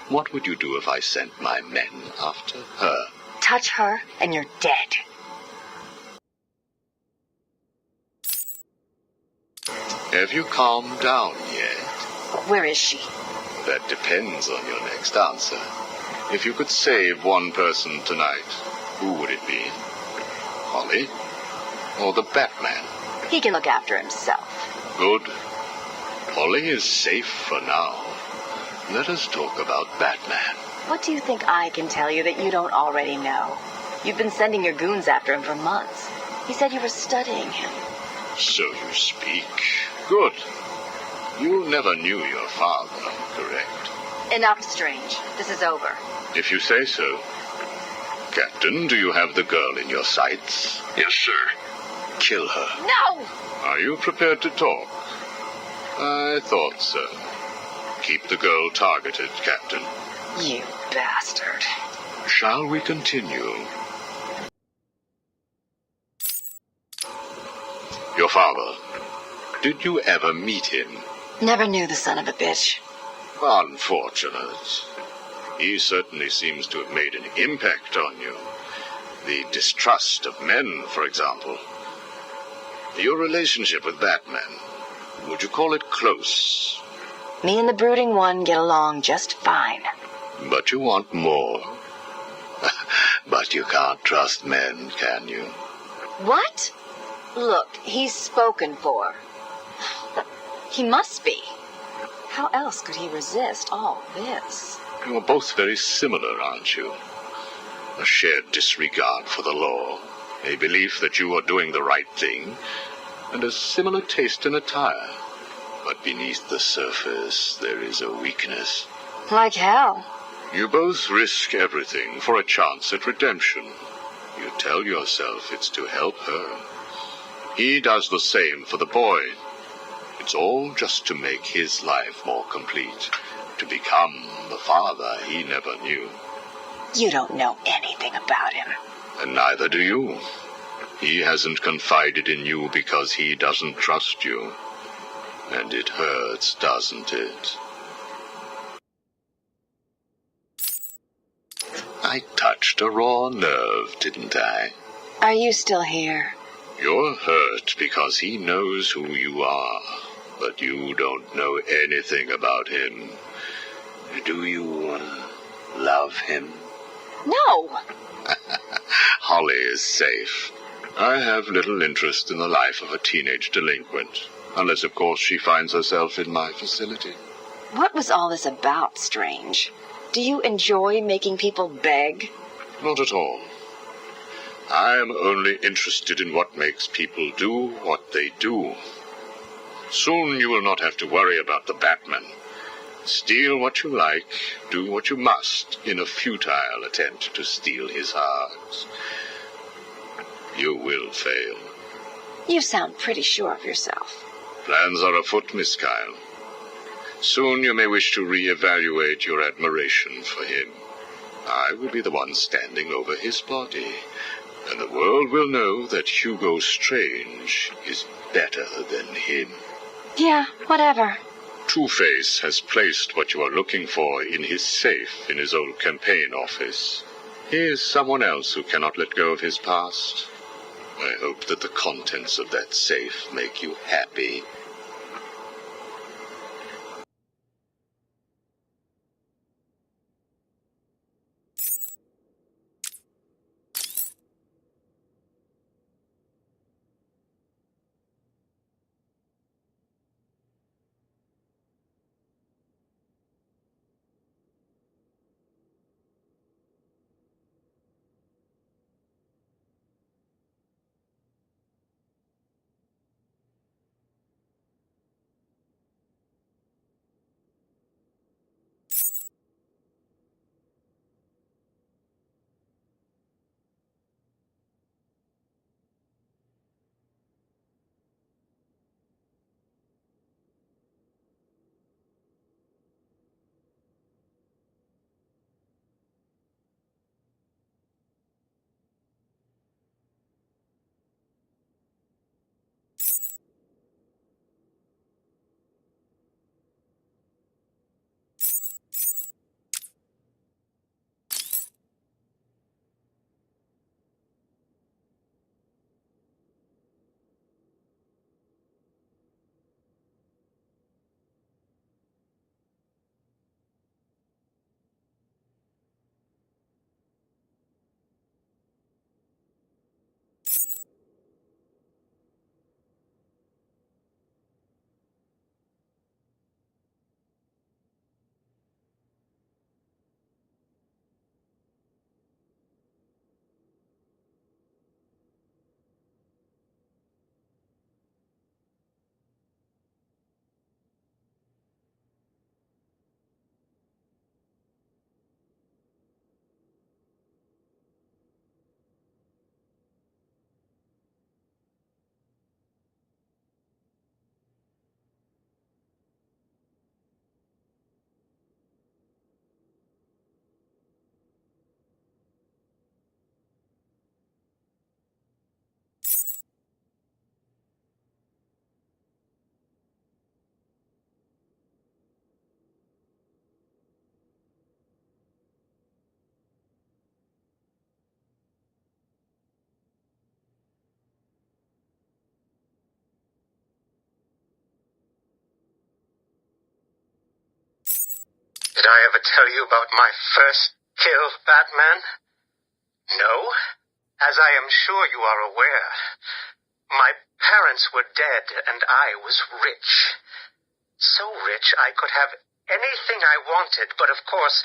what would you do if I sent my men after her? Touch her, and you're dead. Have you calmed down yet? Where is she? That depends on your next answer. If you could save one person tonight, who would it be? Holly? Or the Batman? He can look after himself. Good. Holly is safe for now. Let us talk about Batman. What do you think I can tell you that you don't already know? You've been sending your goons after him for months. He said you were studying him. So you speak. Good. You never knew your father, correct? Enough, Strange. This is over. If you say so. Captain, do you have the girl in your sights? Yes, sir. Kill her. No! Are you prepared to talk? I thought so. Keep the girl targeted, Captain. You bastard. Shall we continue? Your father. Did you ever meet him? Never knew the son of a bitch. Unfortunate. He certainly seems to have made an impact on you. The distrust of men, for example. Your relationship with Batman, would you call it close? Me and the Brooding One get along just fine. But you want more. But you can't trust men, can you? What? Look, he's spoken for. He must be. How else could he resist all this? You're both very similar, aren't you? A shared disregard for the law, a belief that you are doing the right thing, and a similar taste in attire. But beneath the surface, there is a weakness. Like hell. You both risk everything for a chance at redemption. You tell yourself it's to help her. He does the same for the boy. It's all just to make his life more complete, to become the father he never knew. You don't know anything about him. And neither do you. He hasn't confided in you because he doesn't trust you. And it hurts, doesn't it? I touched a raw nerve, didn't I? Are you still here? You're hurt because he knows who you are, but you don't know anything about him. Do you love him? No! Holly is safe. I have little interest in the life of a teenage delinquent, unless, of course, she finds herself in my facility. What was all this about, Strange? Do you enjoy making people beg? Not at all. I am only interested in what makes people do what they do. Soon you will not have to worry about the Batman. Steal what you like, do what you must, in a futile attempt to steal his heart. You will fail. You sound pretty sure of yourself. Plans are afoot, Miss Kyle. Soon you may wish to re-evaluate your admiration for him. I will be the one standing over his body, and the world will know that Hugo Strange is better than him. Yeah, whatever. Two-Face has placed what you are looking for in his safe in his old campaign office. He is someone else who cannot let go of his past. I hope that the contents of that safe make you happy. Did I ever tell you about my first kill, Batman? No? As I am sure you are aware, my parents were dead and I was rich. So rich I could have anything I wanted, but of course,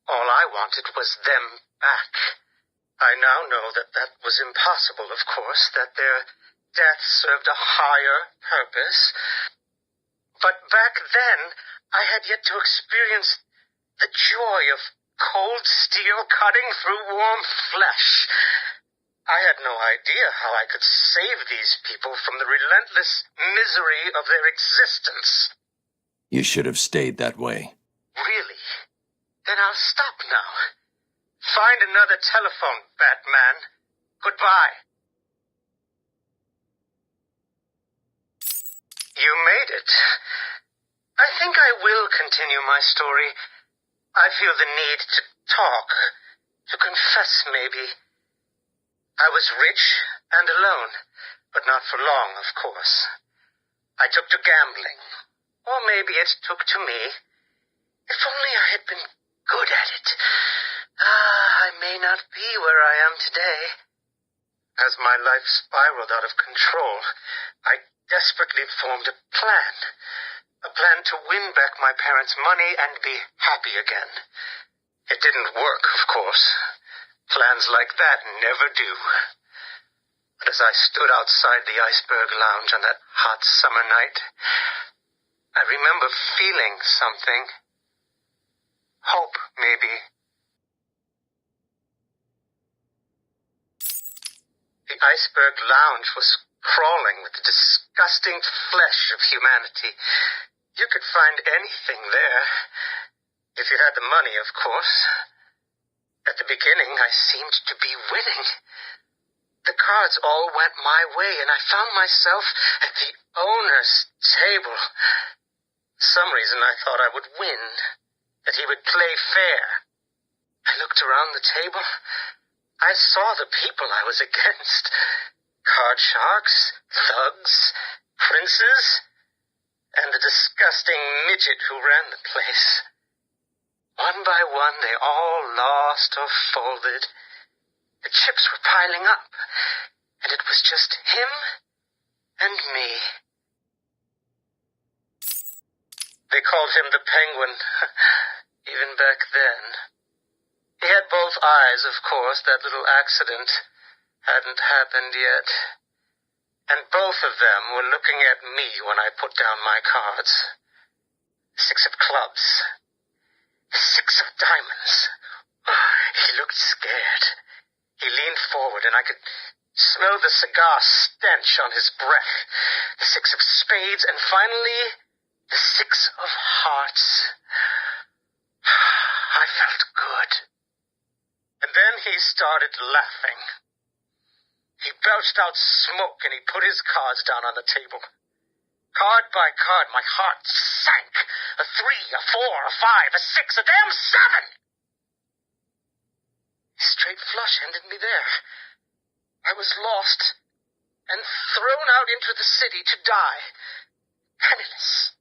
all I wanted was them back. I now know that that was impossible, of course, that their death served a higher purpose. But back then, I had yet to experience the joy of cold steel cutting through warm flesh. I had no idea how I could save these people from the relentless misery of their existence. You should have stayed that way. Really? Then I'll stop now. Find another telephone, Batman. Goodbye. You made it. I think I will continue my story. I feel the need to talk, to confess maybe. I was rich and alone, but not for long, of course. I took to gambling, or maybe it took to me. If only I had been good at it. I may not be where I am today. As my life spiraled out of control, I desperately formed a plan to win back my parents' money and be happy again. It didn't work, of course, Plans like that never do. But as I stood outside the Iceberg Lounge on that hot summer night, I remember feeling something. Hope, maybe. The Iceberg Lounge was crawling with the disgusting flesh of humanity. You could find anything there. If you had the money, of course. At the beginning, I seemed to be winning. The cards all went my way, and I found myself at the owner's table. For some reason, I thought I would win, that he would play fair. I looked around the table. I saw the people I was against. Card sharks, thugs, princes, and the disgusting midget who ran the place. One by one, they all lost or folded. The chips were piling up, and it was just him and me. They called him the Penguin, even back then. He had both eyes, of course. That little accident hadn't happened yet. And both of them were looking at me when I put down my cards. 6 of clubs. 6 of diamonds. He looked scared. He leaned forward, and I could smell the cigar stench on his breath. The 6 of spades, and finally, the 6 of hearts. I felt good. And then he started laughing. He belched out smoke, and he put his cards down on the table. Card by card, my heart sank. A 3, a 4, a 5, a 6, a damn 7! Straight flush ended me there. I was lost and thrown out into the city to die, penniless.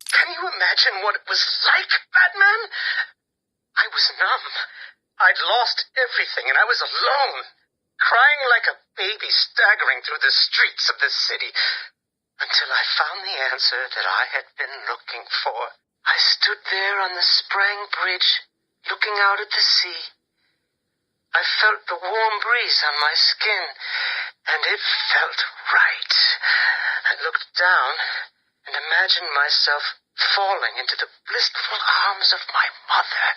Can you imagine what it was like, Batman? I was numb. I'd lost everything, and I was alone, crying like a baby staggering through the streets of this city, until I found the answer that I had been looking for. I stood there on the Sprang Bridge, looking out at the sea. I felt the warm breeze on my skin, and it felt right. I looked down and imagined myself falling into the blissful arms of my mother.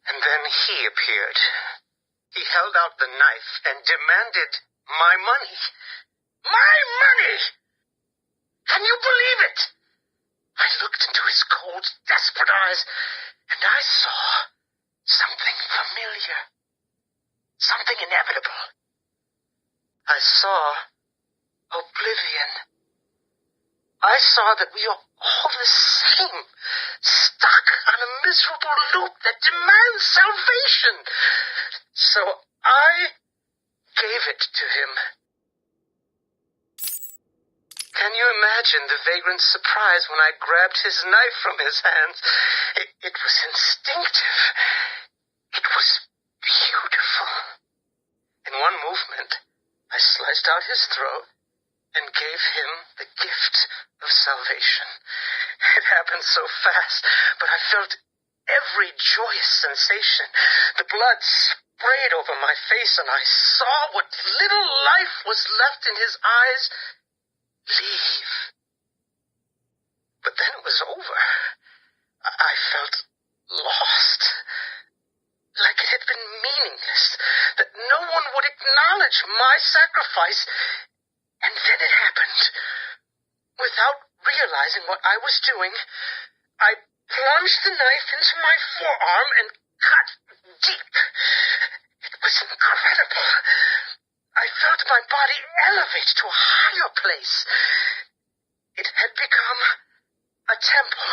And then he appeared. He held out the knife and demanded my money. My money! Can you believe it? I looked into his cold, desperate eyes, and I saw something familiar. Something inevitable. I saw oblivion. I saw that we are all the same, stuck on a miserable loop that demands salvation. So I gave it to him. Can you imagine the vagrant surprise when I grabbed his knife from his hands? It was instinctive. It was beautiful. In one movement, I sliced out his throat and gave him the gift of salvation. It happened so fast, but I felt every joyous sensation. The blood sprayed over my face, and I saw what little life was left in his eyes leave. But then it was over. I felt lost. Like it had been meaningless. That no one would acknowledge my sacrifice. And then it happened. Without realizing what I was doing, I plunged the knife into my forearm and cut deep. It was incredible. I felt my body elevate to a higher place. It had become a temple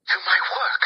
to my work.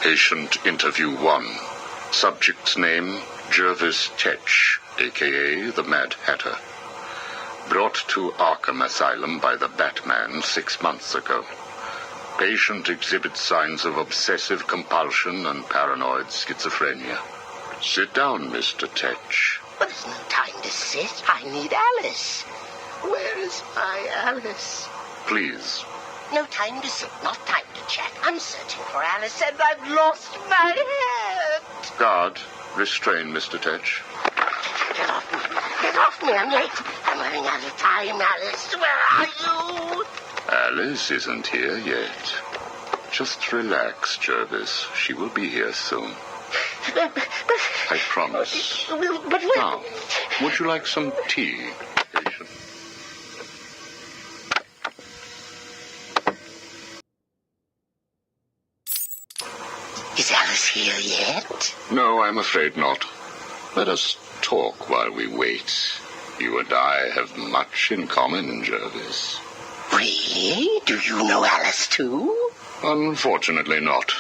Patient interview 1. Subject's name, Jervis Tetch, a.k.a. the Mad Hatter. Brought to Arkham Asylum by the Batman 6 months ago. Patient exhibits signs of obsessive compulsion and paranoid schizophrenia. Sit down, Mr. Tetch. But there's no time to sit. I need Alice. Where is my Alice? Please. No time to sit, not time to chat. I'm searching for Alice and I've lost my head. Guard, restrain Mr. Tetch. Get off me. Get off me. I'm late. I'm running out of time. Alice, where are you? Alice isn't here yet. Just relax, Jervis. She will be here soon. I promise. Now, would you like some tea, patient? Is Alice here yet? No, I'm afraid not. Let us talk while we wait. You and I have much in common, Jervis. Really? Do you know Alice too? Unfortunately not.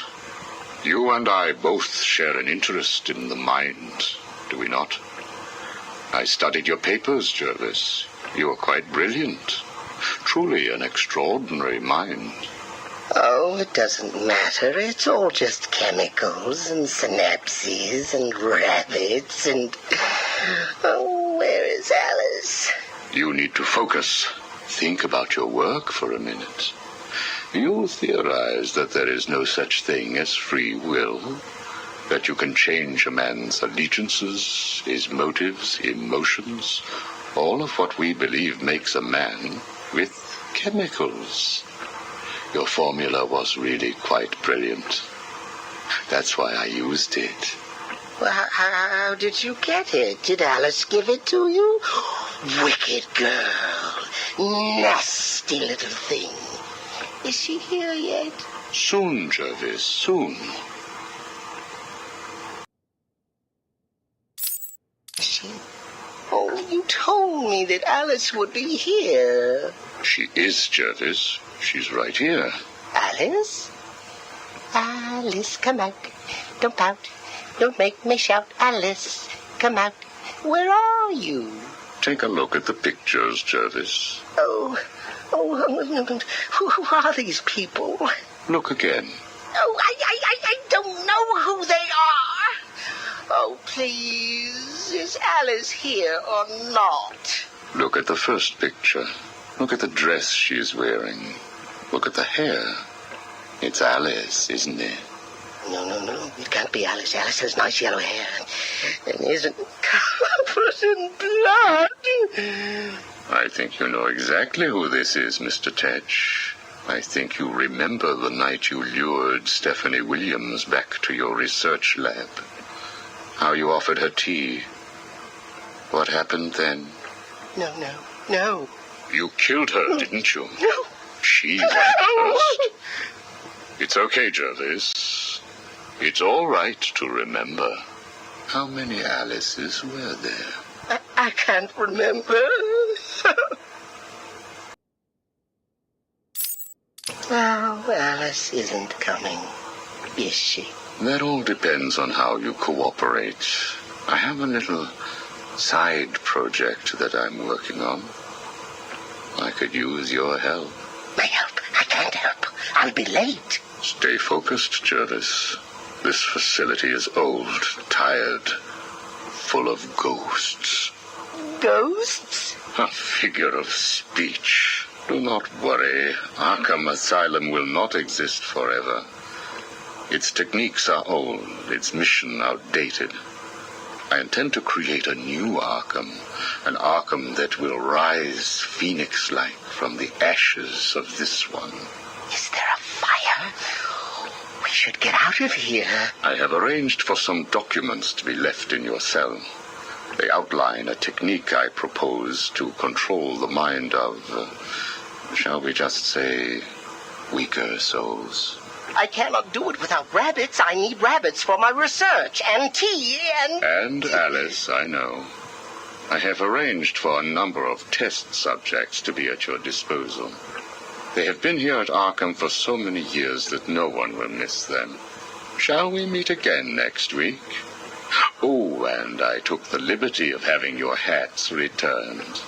You and I both share an interest in the mind, do we not? I studied your papers, Jervis. You are quite brilliant. Truly an extraordinary mind. Oh, it doesn't matter. It's all just chemicals and synapses and rabbits and... Oh, where is Alice? You need to focus. Think about your work for a minute. You theorize that there is no such thing as free will, that you can change a man's allegiances, his motives, emotions, all of what we believe makes a man, with chemicals. Your formula was really quite brilliant. That's why I used it. Well, how did you get it? Did Alice give it to you? Wicked girl. Nasty little thing. Is she here yet? Soon, Jervis, soon. Is she? Oh, you told me that Alice would be here. She is, Jervis. She's right here. Alice? Alice, come out. Don't pout. Don't make me shout. Alice, come out. Where are you? Take a look at the pictures, Jervis. Oh, who are these people? Look again. Oh, I don't know who they are. Oh, please, is Alice here or not? Look at the first picture. Look at the dress she's wearing. Look at the hair. It's Alice, isn't it? No, it can't be Alice. Alice has nice yellow hair and isn't covered in blood. I think you know exactly who this is, Mr. Tetch. I think you remember the night you lured Stephanie Williams back to your research lab. How you offered her tea. What happened then? No. You killed her, didn't you? No. She went first. It's okay, Jervis. It's all right to remember. How many Alices were there? I can't remember. Oh, Alice isn't coming, is she? That all depends on how you cooperate. I have a little side project that I'm working on. I could use your help. My help? I can't help. I'll be late. Stay focused, Jervis. This facility is old, tired, full of ghosts. Ghosts? A figure of speech. Do not worry. Arkham Asylum will not exist forever. Its techniques are old, its mission outdated. I intend to create a new Arkham, an Arkham that will rise phoenix-like from the ashes of this one. Is there a fire? We should get out of here. I have arranged for some documents to be left in your cell. They outline a technique I propose to control the mind of, shall we just say, weaker souls. I cannot do it without rabbits. I need rabbits for my research, and tea, And Alice, I know. I have arranged for a number of test subjects to be at your disposal. They have been here at Arkham for so many years that no one will miss them. Shall we meet again next week? Oh, and I took the liberty of having your hats returned.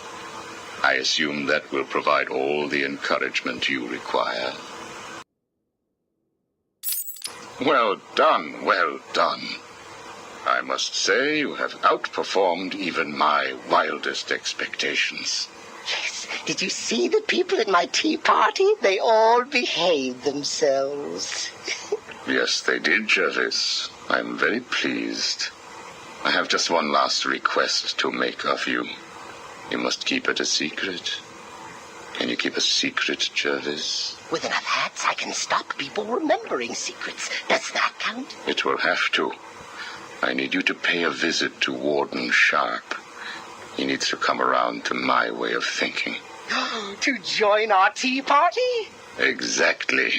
I assume that will provide all the encouragement you require. Well done, well done. I must say you have outperformed even my wildest expectations. Yes. Did you see the people at my tea party? They all behaved themselves. Yes, they did, Jervis. I'm very pleased. I have just one last request to make of you. You must keep it a secret. Can you keep a secret, Jervis? With enough hats, I can stop people remembering secrets. Does that count? It will have to. I need you to pay a visit to Warden Sharp. He needs to come around to my way of thinking. To join our tea party? Exactly.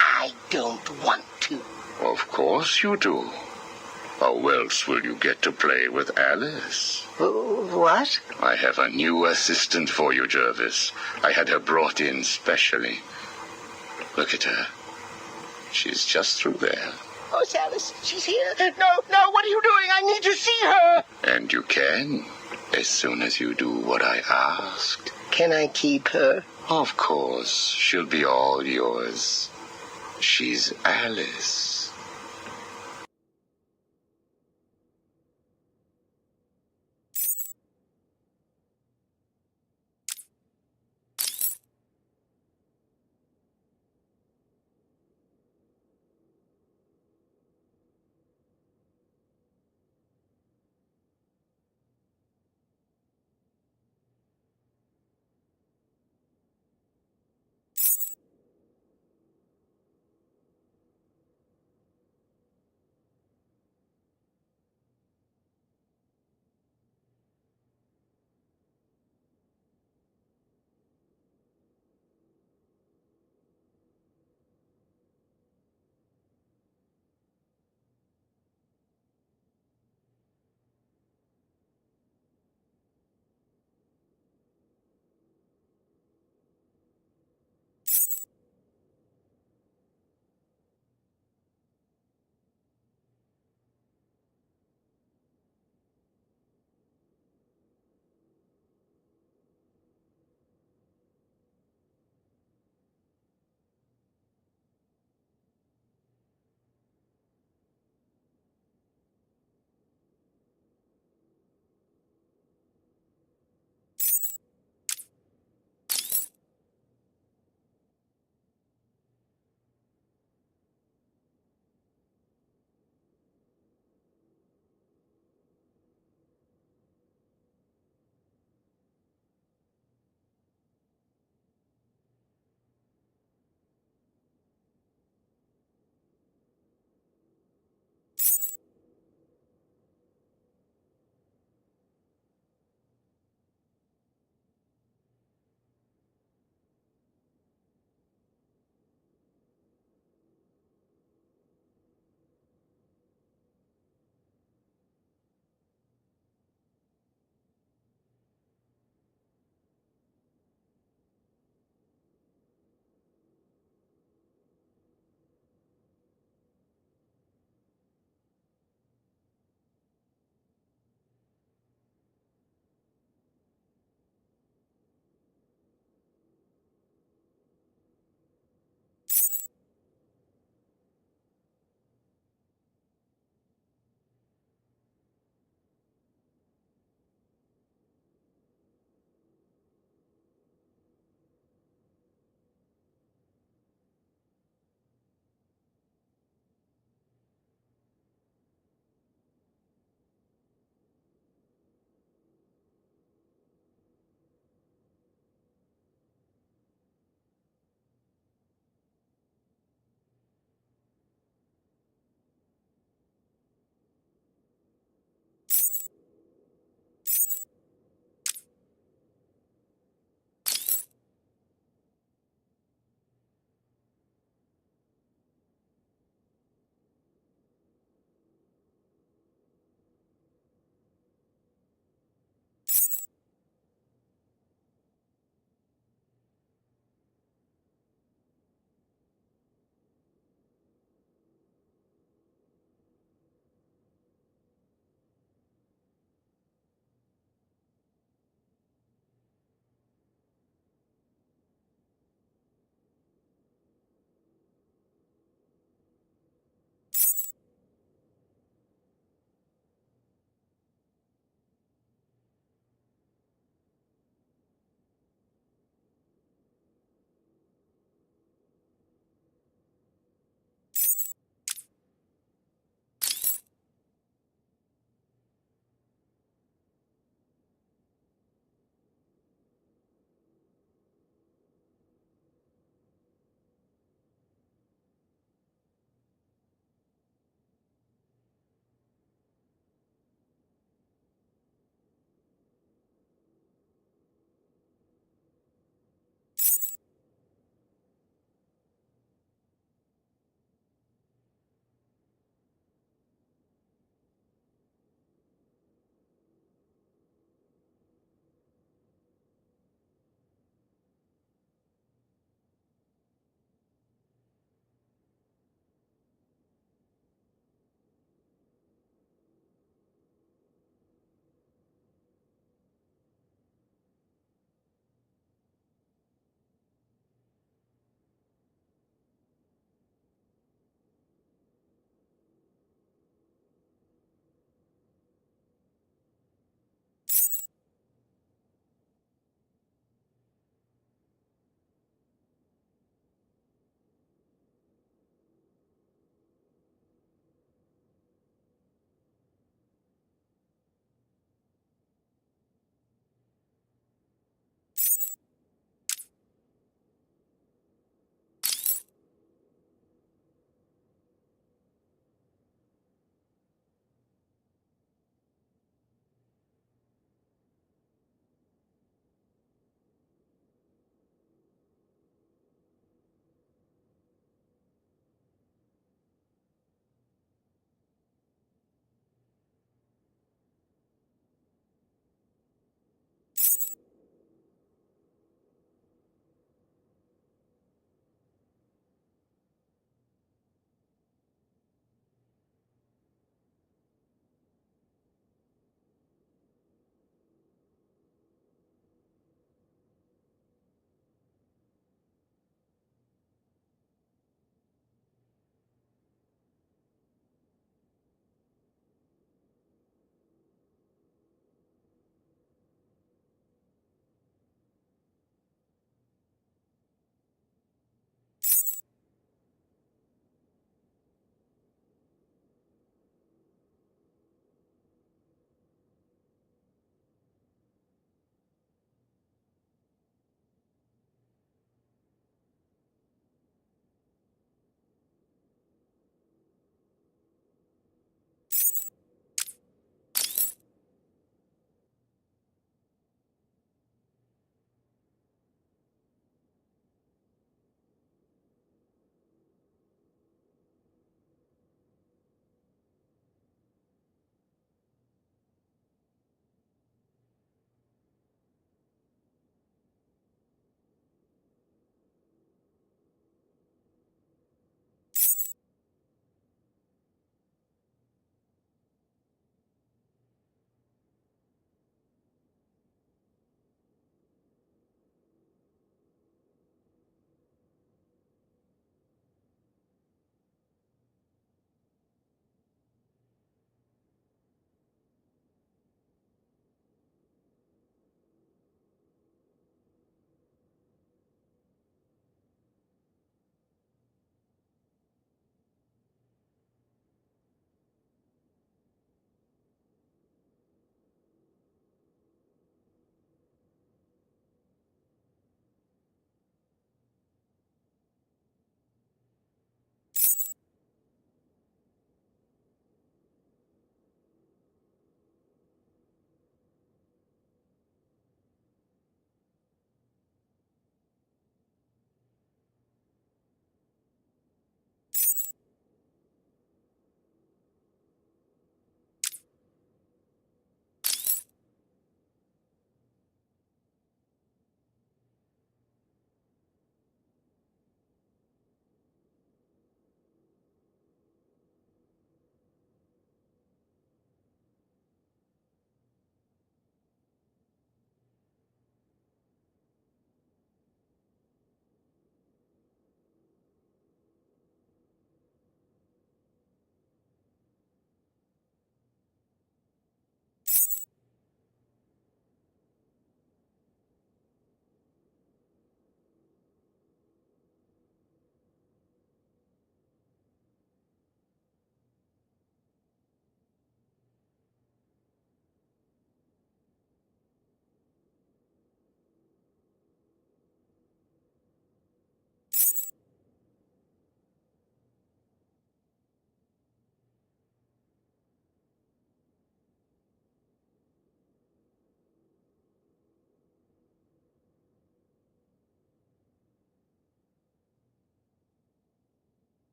I don't want to. Of course you do. How else will you get to play with Alice? What? I have a new assistant for you, Jervis. I had her brought in specially. Look at her. She's just through there. Oh, it's Alice. She's here. No, what are you doing? I need to see her. And you can, as soon as you do what I asked. Can I keep her? Of course. She'll be all yours. She's Alice.